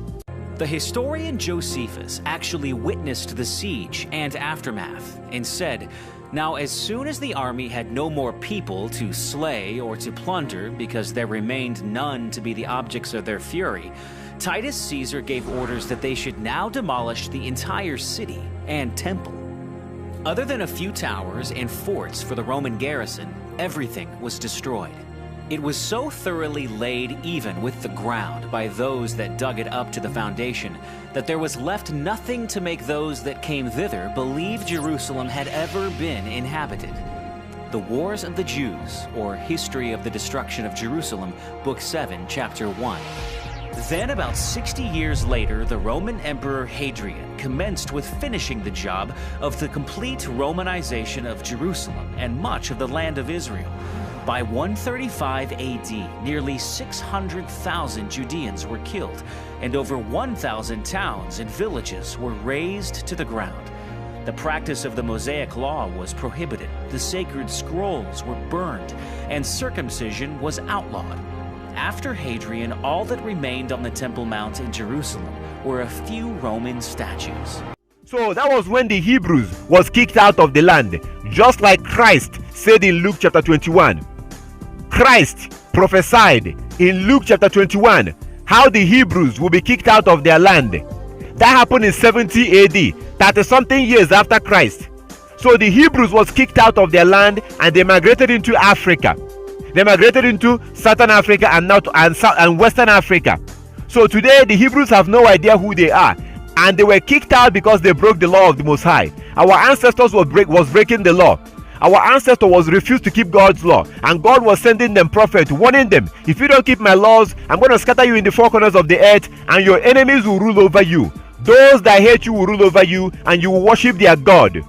The historian Josephus actually witnessed the siege and aftermath and said, "Now as soon as the army had no more people to slay or to plunder, because there remained none to be the objects of their fury, Titus Caesar gave orders that they should now demolish the entire city and temple." Other than a few towers and forts for the Roman garrison, everything was destroyed. It was so thoroughly laid even with the ground by those that dug it up to the foundation that there was left nothing to make those that came thither believe Jerusalem had ever been inhabited. The Wars of the Jews, or History of the Destruction of Jerusalem, Book 7, Chapter 1. Then, about 60 years later, the Roman Emperor Hadrian commenced with finishing the job of the complete Romanization of Jerusalem and much of the land of Israel. By 135 AD, nearly 600,000 Judeans were killed, and over 1,000 towns and villages were razed to the ground. The practice of the Mosaic Law was prohibited, the sacred scrolls were burned, and circumcision was outlawed. After Hadrian, all that remained on the Temple Mount in Jerusalem were a few Roman statues. So that was when the Hebrews was kicked out of the land, just like Christ said in Luke chapter 21. Christ prophesied in Luke chapter 21 how the Hebrews will be kicked out of their land. That happened in 70 AD, 30-something years after Christ. So the Hebrews was kicked out of their land and they migrated into Africa. They migrated into Southern Africa and Western Africa. So today the Hebrews have no idea who they are, and they were kicked out because they broke the law of the Most High. Our ancestors was breaking the law. Our ancestor was refused to keep God's law, and God was sending them prophets, warning them, if you don't keep my laws, I'm going to scatter you in the four corners of the earth, and your enemies will rule over you. Those that hate you will rule over you, and you will worship their God.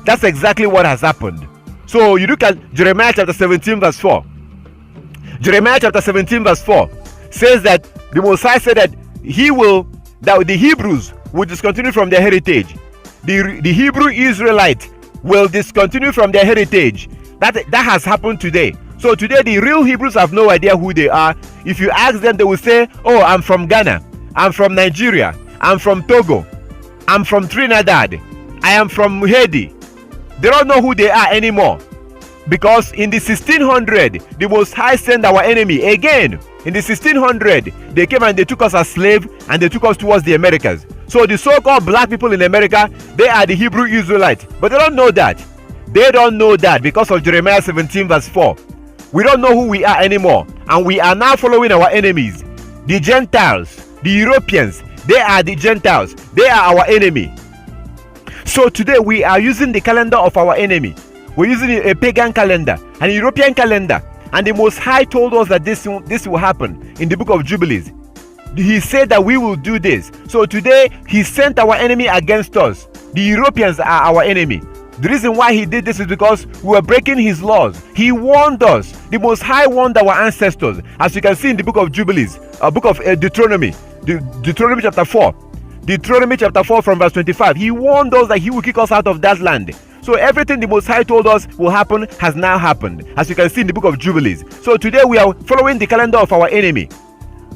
That's exactly what has happened. So you look at Jeremiah chapter 17 verse 4. Jeremiah chapter 17 verse 4 says that the Messiah said that the Hebrews will discontinue from their heritage. The Hebrew Israelite will discontinue from their heritage. That has happened today. So today the real Hebrews have no idea who they are. If you ask them, they will say, "Oh, I'm from Ghana, I'm from Nigeria, I'm from Togo, I'm from Trinidad, I am from Haiti." They don't know who they are anymore, because in the 1600 the Most High sent our enemy again. In the 1600 they came and they took us as slaves, and they took us towards the Americas. So the so-called black people in America, they are the Hebrew Israelites, but they don't know that. They don't know that because of Jeremiah 17 verse 4. We don't know who we are anymore, and we are now following our enemies. The Gentiles, the Europeans, they are the Gentiles. They are our enemy. So today we are using the calendar of our enemy. We're using a pagan calendar, an European calendar, and the Most High told us that this will happen in the book of Jubilees. He said that we will do this. So today he sent our enemy against us. The Europeans are our enemy. The reason why he did this is because we were breaking his laws. He warned us. The Most High warned our ancestors, as you can see in the book of Jubilees, book of Deuteronomy, Deuteronomy chapter 4. Deuteronomy chapter 4 from verse 25. He warned us that he will kick us out of that land. So everything the Most High told us will happen has now happened, as you can see in the book of Jubilees. So today we are following the calendar of our enemy.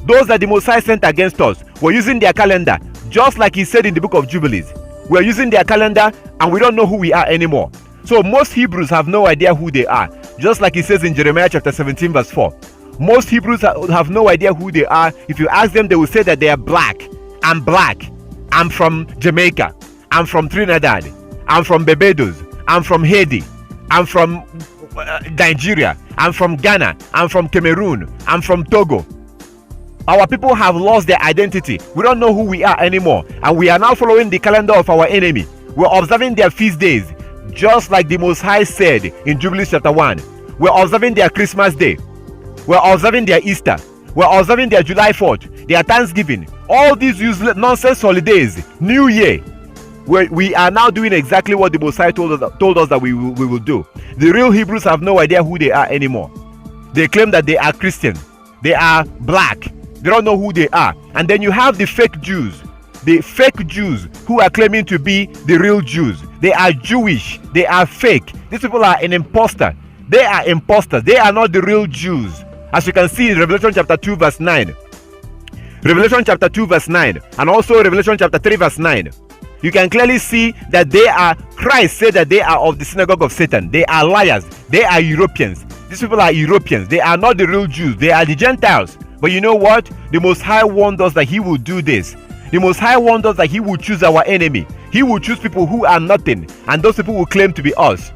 Those that the Most High sent against us, we're using their calendar, just like he said in the book of Jubilees. We're using their calendar, and we don't know who we are anymore. So most Hebrews have no idea who they are, just like he says in Jeremiah chapter 17 verse 4. Most Hebrews have no idea who they are. If you ask them, they will say that they are black. I'm black. I'm from Jamaica. I'm from Trinidad. I'm from Barbados. I'm from Haiti. I'm from Nigeria. I'm from Ghana. I'm from Cameroon. I'm from Togo. Our people have lost their identity. We don't know who we are anymore, and we are now following the calendar of our enemy. We're observing their feast days, just like the Most High said in Jubilees chapter 1. We're observing their Christmas Day. We're observing their Easter. We're observing their July 4th, their Thanksgiving. All these useless nonsense holidays, New Year. We are now doing exactly what the Most High told us that we will do. The real Hebrews have no idea who they are anymore. They claim that they are Christian. They are black. They don't know who they are. And then you have the fake Jews. The fake Jews who are claiming to be the real Jews. They are Jewish. They are fake. These people are an imposter. They are imposters. They are not the real Jews. As you can see in Revelation chapter 2 verse 9. Revelation chapter 2 verse 9. And also Revelation chapter 3 verse 9. You can clearly see that they are, Christ said that they are of the synagogue of Satan. They are liars. They are Europeans. These people are Europeans. They are not the real Jews. They are the Gentiles. But you know what? The Most High warned us that He will do this. The Most High warned us that He will choose our enemy. He will choose people who are nothing, and those people will claim to be us.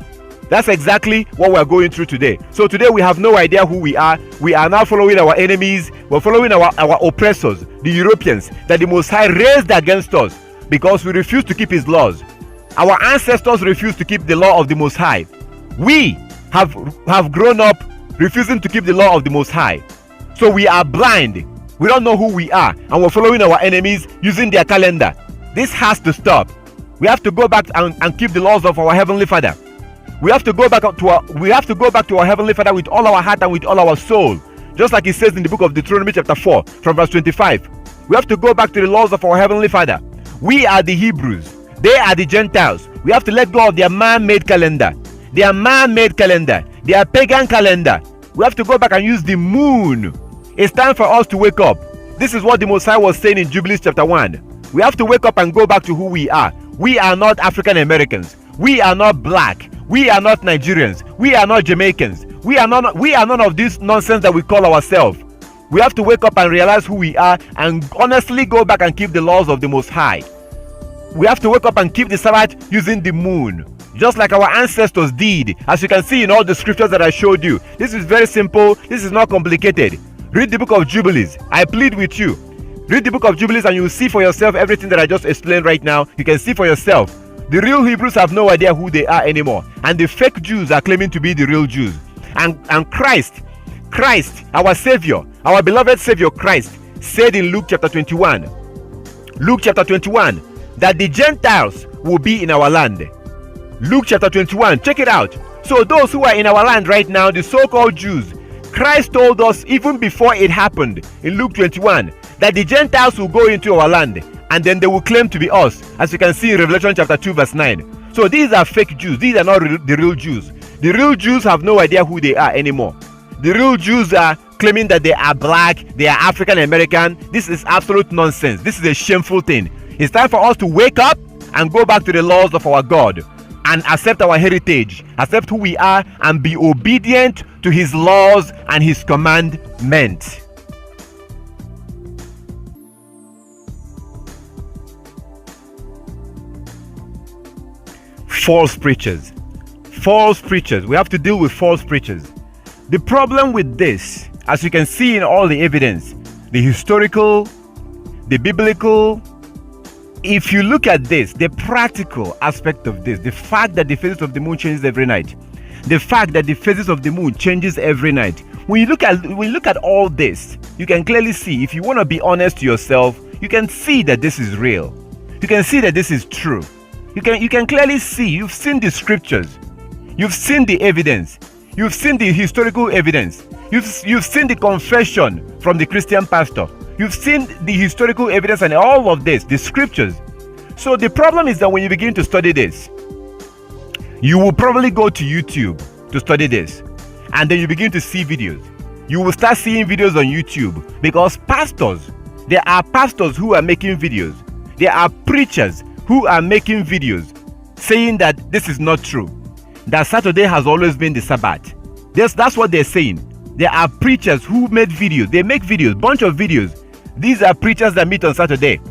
That's exactly what we're going through today. So today we have no idea who we are. We are now following our enemies. We're following our oppressors, the Europeans, that the Most High raised against us because we refuse to keep His laws. Our ancestors refused to keep the law of the Most High. We have grown up refusing to keep the law of the Most High. So we are blind. We don't know who we are, and we're following our enemies using their calendar. This has to stop. We have to go back and keep the laws of our Heavenly Father. We have to go back to our Heavenly Father with all our heart and with all our soul. Just like it says in the book of Deuteronomy chapter 4 from verse 25. We have to go back to the laws of our Heavenly Father. We are the Hebrews. They are the Gentiles. We have to let go of their man-made calendar. Their man-made calendar. Their pagan calendar. We have to go back and use the moon. It's time for us to wake up. This is what the Messiah was saying in Jubilees chapter 1. We have to wake up and go back to who we are. We are not African Americans. We are not black. We are not Nigerians. We are not Jamaicans. We are none of this nonsense that we call ourselves. We have to wake up and realize who we are and honestly go back and keep the laws of the Most High. We have to wake up and keep the Sabbath using the moon, just like our ancestors did, as you can see in all the scriptures that I showed you. This is very simple. This is not complicated. Read the book of Jubilees. I plead with you. Read the book of Jubilees and you will see for yourself everything that I just explained right now. You can see for yourself. The real Hebrews have no idea who they are anymore. And the fake Jews are claiming to be the real Jews. And Christ, our Savior, our beloved Savior Christ, said in Luke chapter 21, that the Gentiles will be in our land. Luke chapter 21, check it out. So those who are in our land right now, the so-called Jews, Christ told us even before it happened in Luke 21 that the Gentiles will go into our land and then they will claim to be us, as you can see in Revelation chapter 2 verse 9. So these are fake Jews. These are not the real Jews. The real Jews have no idea who they are anymore. The real Jews are claiming that they are black, they are African American. This is absolute nonsense. This is a shameful thing. It's time for us to wake up and go back to the laws of our God and accept our heritage, accept who we are, and be obedient to His laws and His commandments. False preachers. We have to deal with false preachers. The problem with this, as you can see in all the evidence, the historical, the biblical, if you look at this, the practical aspect of this, the fact that the phases of the moon changes every night, the fact that the phases of the moon changes every night, when you look at all this, you can clearly see, if you want to be honest to yourself, you can see that this is real. You can see that this is true. You can clearly see, you've seen the scriptures, you've seen the evidence, you've seen the historical evidence, you've seen the confession from the Christian pastor, you've seen the historical evidence and all of this, the scriptures. So the problem is that when you begin to study this, you will probably go to YouTube to study this, and then you begin to see videos. You will start seeing videos on YouTube because there are pastors who are making videos. There are preachers who are making videos saying that this is not true, that Saturday has always been the Sabbath. That's what they're saying. There are preachers who made videos. They make videos, bunch of videos. These are preachers that meet on Saturday.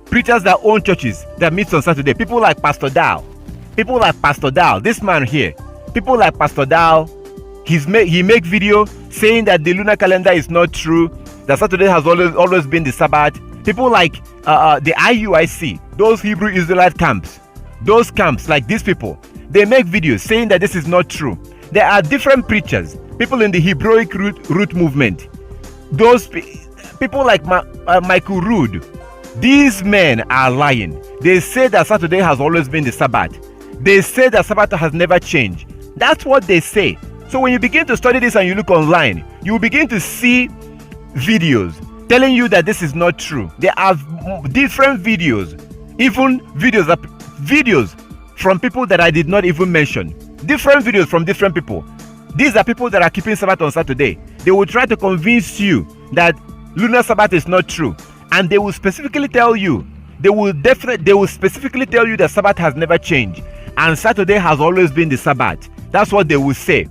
Preachers that own churches that meet on Saturday. People like Pastor Dow. This man here. People like Pastor Dow. He make video saying that the lunar calendar is not true, that Saturday has always been the Sabbath. People like the IUIC, those Hebrew Israelite camps, those camps like these people, they make videos saying that this is not true. There are different preachers, people in the Hebraic root movement, those people like Michael Rood. These men are lying. They say that Saturday has always been the Sabbath. They say that Sabbath has never changed. That's what they say. So when you begin to study this and you look online, you will begin to see videos telling you that this is not true. There are different videos, even videos from people that I did not even mention. Different videos from different people. These are people that are keeping Sabbath on Saturday. They will try to convince you that lunar Sabbath is not true, and they will specifically tell you, they will specifically tell you that Sabbath has never changed and Saturday has always been the Sabbath. That's what they will say.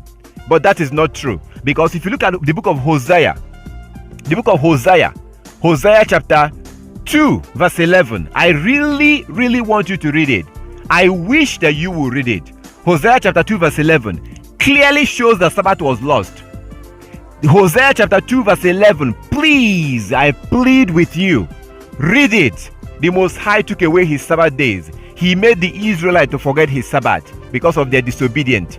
But that is not true, because if you look at the book of Hosea, Hosea chapter 2 verse 11, I really want you to read it. I wish that you will read it. Hosea chapter 2 verse 11 clearly shows that Sabbath was lost. Hosea chapter 2 verse 11, please, I plead with you, read it. The Most High took away his Sabbath days. He made the Israelites to forget his Sabbath because of their disobedience.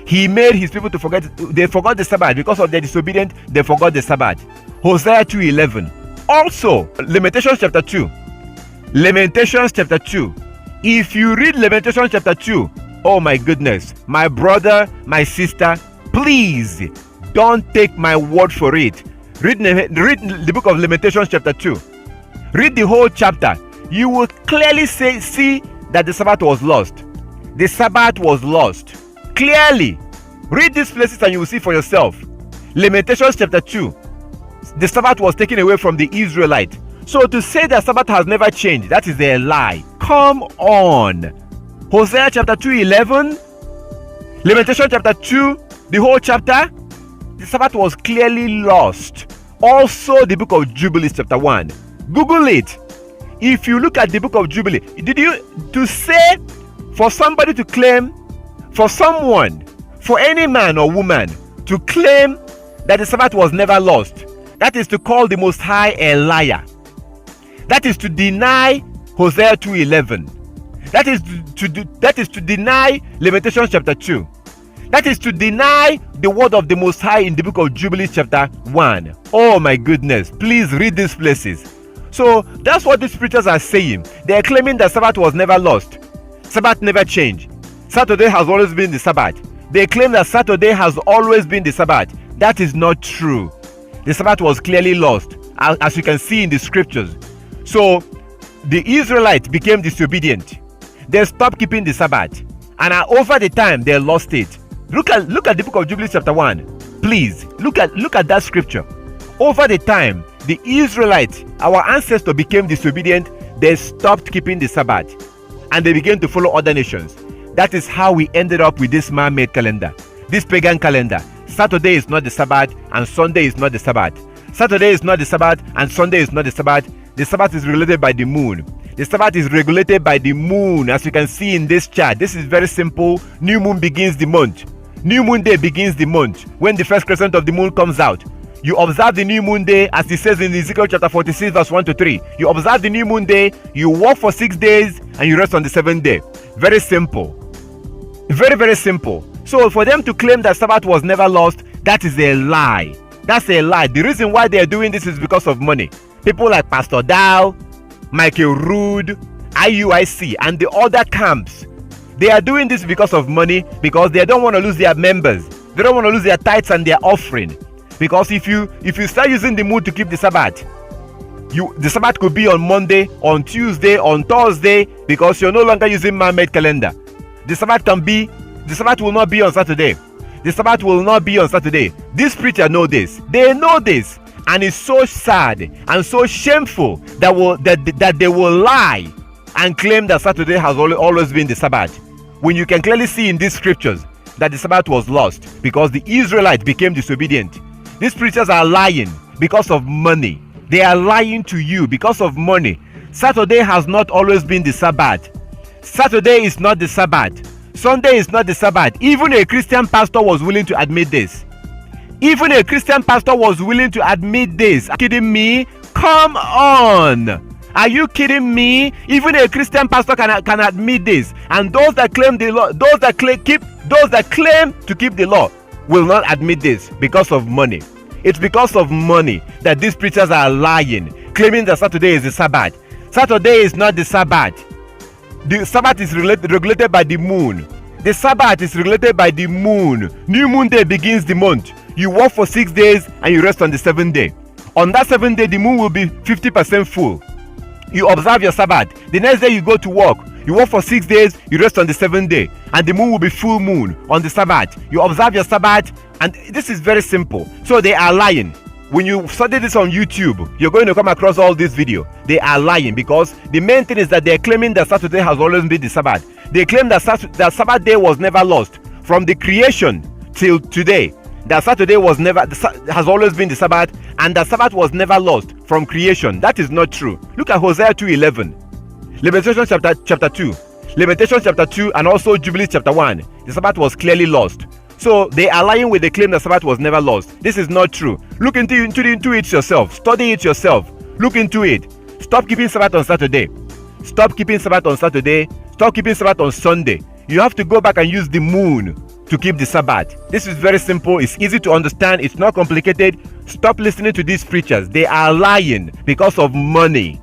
He made his people to forget. They forgot the Sabbath because of their disobedience. They forgot the Sabbath. Hosea 2:11. Also, Lamentations chapter 2. Lamentations chapter 2. If you read Lamentations chapter 2, oh my goodness, my brother, my sister, please don't take my word for it. Read the book of Lamentations chapter 2. Read the whole chapter. You will clearly see that the Sabbath was lost. The Sabbath was lost. Clearly. Read these places and you will see for yourself. Lamentations chapter 2. The Sabbath was taken away from the Israelites. So to say that Sabbath has never changed, that is a lie. Come on. Hosea chapter 2:11. Lamentation chapter 2, the whole chapter. The Sabbath was clearly lost. Also the book of Jubilees chapter 1. Google it. If you look at the book of Jubilee, to say for somebody to claim, for someone, for any man or woman to claim that the Sabbath was never lost, that is to call the Most High a liar. That is to deny Hosea 2:11. That is to deny Lamentations chapter 2. That is to deny the word of the Most High in the book of Jubilees chapter 1. Oh my goodness, please read these places. So that's what these preachers are saying. They are claiming that Sabbath was never lost. Sabbath never changed. Saturday has always been the Sabbath. They claim that Saturday has always been the Sabbath. That is not true. The Sabbath was clearly lost, as you can see in the scriptures. So the Israelites became disobedient. They stopped keeping the Sabbath, and over the time they lost it. Look at the book of Jubilees chapter 1. Please look at that scripture. Over the time, the Israelites, our ancestors, became disobedient. They stopped keeping the Sabbath, and they began to follow other nations. That is how we ended up with this man-made calendar, this pagan calendar. Saturday is not the Sabbath, and Sunday is not the Sabbath. Saturday is not the Sabbath, and Sunday is not the Sabbath. The Sabbath is regulated by the moon. The Sabbath is regulated by the moon, as you can see in this chart. This is very simple. New moon begins the month. New moon day begins the month when the first crescent of the moon comes out. You observe the new moon day, as it says in Ezekiel chapter 46 verse 1 to 3. You observe the new moon day, you work for 6 days, and you rest on the 7th day. Very simple. Very, very simple. So for them to claim that Sabbath was never lost, that is a lie. That's a lie. The reason why they are doing this is because of money. People like Pastor Dow, Michael Rood, IUIC, and the other camps, they are doing this because of money, because they don't want to lose their members. They don't want to lose their tithes and their offering. Because if you start using the moon to keep the Sabbath, the Sabbath could be on Monday, on Tuesday, on Thursday, because you're no longer using man-made calendar. The Sabbath will not be on Saturday. The Sabbath will not be on Saturday. These preachers know this. They know this. And it's so sad and so shameful that they will lie and claim that Saturday has always been the Sabbath, when you can clearly see in these scriptures that the Sabbath was lost because the Israelites became disobedient. These preachers are lying because of money. They are lying to you because of money. Saturday has not always been the Sabbath. Saturday is not the Sabbath. Sunday is not the Sabbath. Even a Christian pastor was willing to admit this. Even a Christian pastor was willing to admit this. Are you kidding me? Come on. Are you kidding me? Even a Christian pastor can admit this. And those that claim the law, those that claim to keep the law will not admit this because of money. It's because of money that these preachers are lying, claiming that Saturday is the Sabbath. Saturday is not the Sabbath. The Sabbath is regulated by the moon. The Sabbath is regulated by the moon. New moon day begins the month. You work for 6 days and you rest on the 7th day. On that 7th day, the moon will be 50% full. You observe your Sabbath. The next day you go to work. You work for 6 days, you rest on the 7th day. And the moon will be full moon on the Sabbath. You observe your Sabbath, and this is very simple. So they are lying. When you study this on YouTube, you're going to come across all this video. They are lying, because the main thing is that they're claiming that Saturday has always been the Sabbath. They claim that Sabbath day was never lost. From the creation till today, that Saturday has always been the Sabbath, and that Sabbath was never lost from creation. That is not true. Look at Hosea 2:11, Lamentations chapter 2, Lamentations chapter 2, and also Jubilees chapter 1. The Sabbath was clearly lost. So they are lying with the claim that Sabbath was never lost. This is not true. Look into it yourself. Study it yourself. Look into it. Stop keeping Sabbath on Saturday. Stop keeping Sabbath on Saturday. Stop keeping Sabbath on Sunday. You have to go back and use the moon to keep the Sabbath. This is very simple. It's easy to understand. It's not complicated. Stop listening to these preachers. They are lying because of money.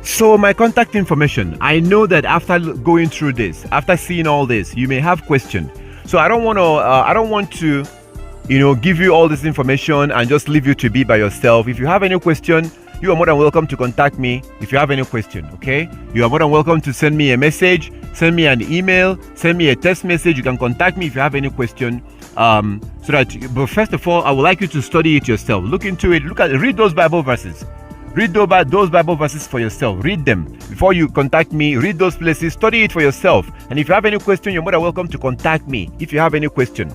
So my contact information, I know that after going through this, after seeing all this, you may have questions. So I don't want to, give you all this information and just leave you to be by yourself. If you have any question, you are more than welcome to contact me. If you have any question, okay? You are more than welcome to send me a message, send me an email, send me a text message. You can contact me if you have any question. But first of all, I would like you to study it yourself. Look into it. Read those Bible verses. Read those Bible verses for yourself. Read them before you contact me. Read those places. Study it for yourself. And if you have any question, you're more than welcome to contact me if you have any question.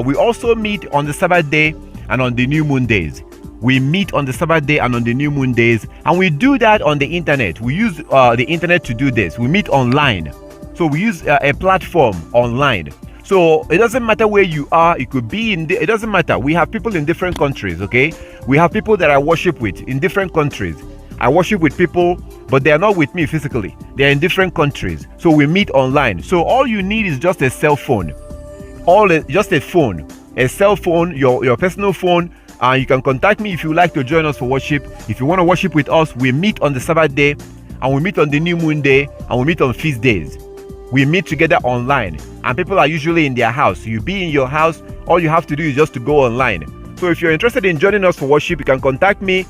We also meet on the Sabbath day and on the new moon days. We meet on the Sabbath day and on the new moon days. And we do that on the internet. We use the internet to do this. We meet online. So we use a platform online. So it doesn't matter where you are. It could be it doesn't matter. We have people in different countries, okay? We have people that I worship with in different countries. I worship with people, but they are not with me physically. They are in different countries. So we meet online. So all you need is just a cell phone. Just a phone. A cell phone, your personal phone. You can contact me if you like to join us for worship. If you want to worship with us, we meet on the Sabbath day, and we meet on the new moon day, and we meet on feast days. We meet together online, and people are usually in their house. You be in your house, all you have to do is just to go online. So if you're interested in joining us for worship, you can contact me,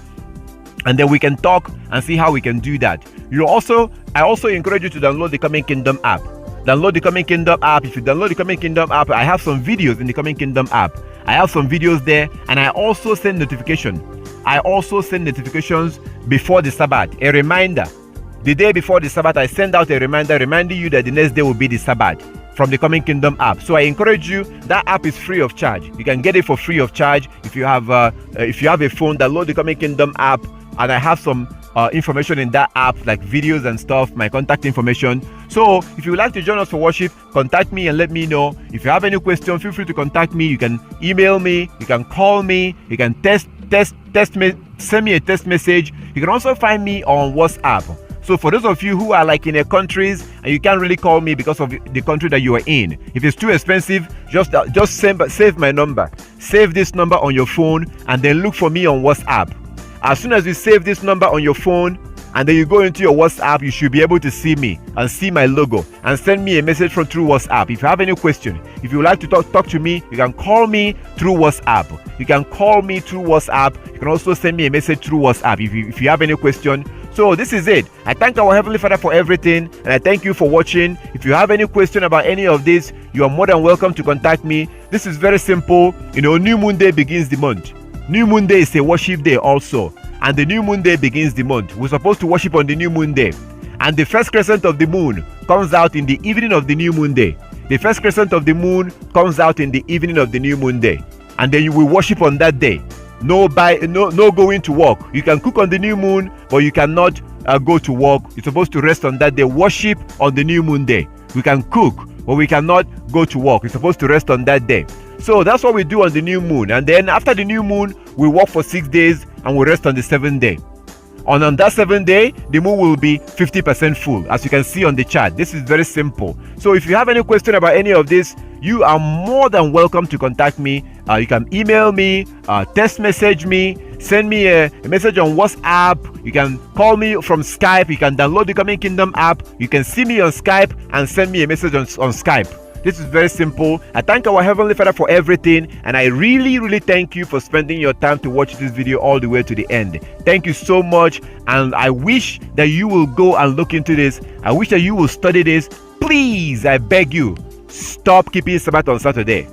and then we can talk and see how we can do that. I also encourage you to download the Coming Kingdom app. Download the Coming Kingdom app. If you download the Coming Kingdom app, I have some videos in the Coming Kingdom app. I have some videos there, and I also send notifications. Before the Sabbath, a reminder. The day before the Sabbath, I send out a reminder reminding you that the next day will be the Sabbath from the Coming Kingdom app. So I encourage you, that app is free of charge. You can get it for free of charge. If you have a phone, download the Coming Kingdom app, and I have some information in that app, like videos and stuff, my contact information. So if you would like to join us for worship, contact me and let me know. If you have any question, feel free to contact me. You can email me, you can call me, you can send me a text message. You can also find me on WhatsApp. So for those of you who are like in a countries and you can't really call me because of the country that you are in, if it's too expensive, just save my number. Save this number on your phone and then look for me on WhatsApp. As soon as you save this number on your phone and then you go into your WhatsApp, you should be able to see me and see my logo and send me a message through WhatsApp. If you have any question, if you would like to talk to me, you can call me through WhatsApp. You can call me through WhatsApp. You can also send me a message through WhatsApp if you have any question. So this is it. I thank our Heavenly Father for everything, and I thank you for watching. If you have any question about any of this, you are more than welcome to contact me. This is very simple. New moon day begins the month. New moon day is a worship day also, and the new moon day begins the month. We're supposed to worship on the new moon day, and the first crescent of the moon comes out in the evening of the new moon day. The first crescent of the moon comes out in the evening of the new moon day, and then you will worship on that day. No going to work. You can cook on the new moon, but you cannot go to work. You're supposed to rest on that day. Worship on the new moon day. We can cook, but we cannot go to work. You're supposed to rest on that day. So that's what we do on the new moon. And then after the new moon, we work for 6 days and we rest on the 7th day. And on that 7th day, the moon will be 50% full, as you can see on the chart. This is very simple. So if you have any question about any of this, you are more than welcome to contact me. You can email me, text message me, send me a message on WhatsApp. You can call me from Skype. You can download the Coming Kingdom app. You can see me on Skype and send me a message on Skype. This is very simple. I thank our Heavenly Father for everything, and I really thank you for spending your time to watch this video all the way to the end. Thank you so much, and I wish that you will go and look into this. I wish that you will study this. Please, I beg you, stop keeping Sabbath on Saturday.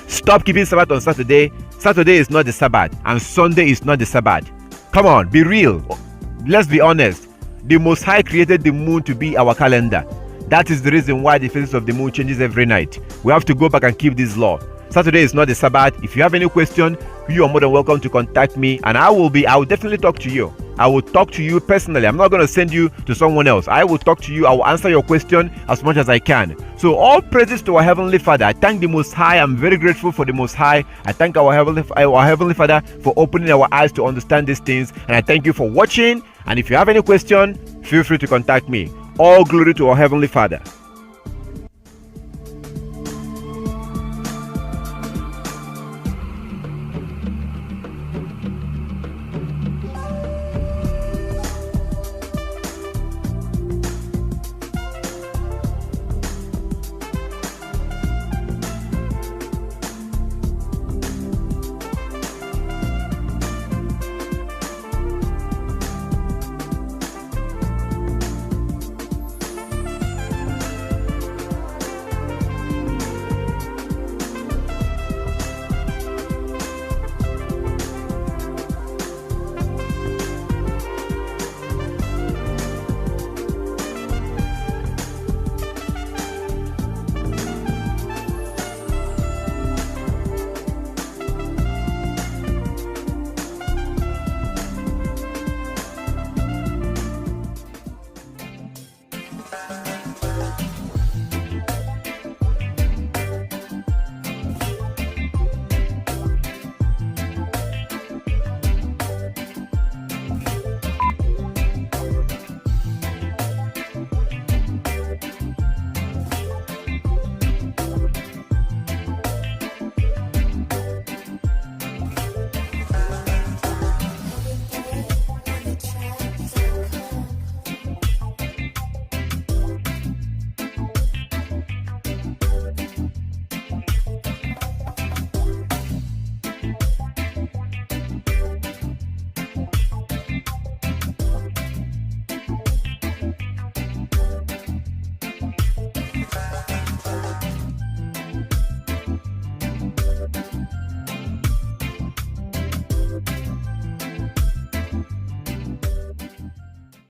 Stop keeping Sabbath on Saturday. Saturday is not the Sabbath, and Sunday is not the Sabbath. Come on, be real. Let's be honest. The Most High created the moon to be our calendar. That is the reason why the phases of the moon changes every night. We have to go back and keep this law. Saturday is not the Sabbath. If you have any question, you are more than welcome to contact me, and I will definitely talk to you. I will talk to you personally. I'm not going to send you to someone else. I will talk to you. I will answer your question as much as I can. So all praises to our Heavenly Father. I thank the Most High. I'm very grateful for the Most High. I thank our Heavenly Father for opening our eyes to understand these things. And I thank you for watching. And if you have any question, feel free to contact me. All glory to our Heavenly Father.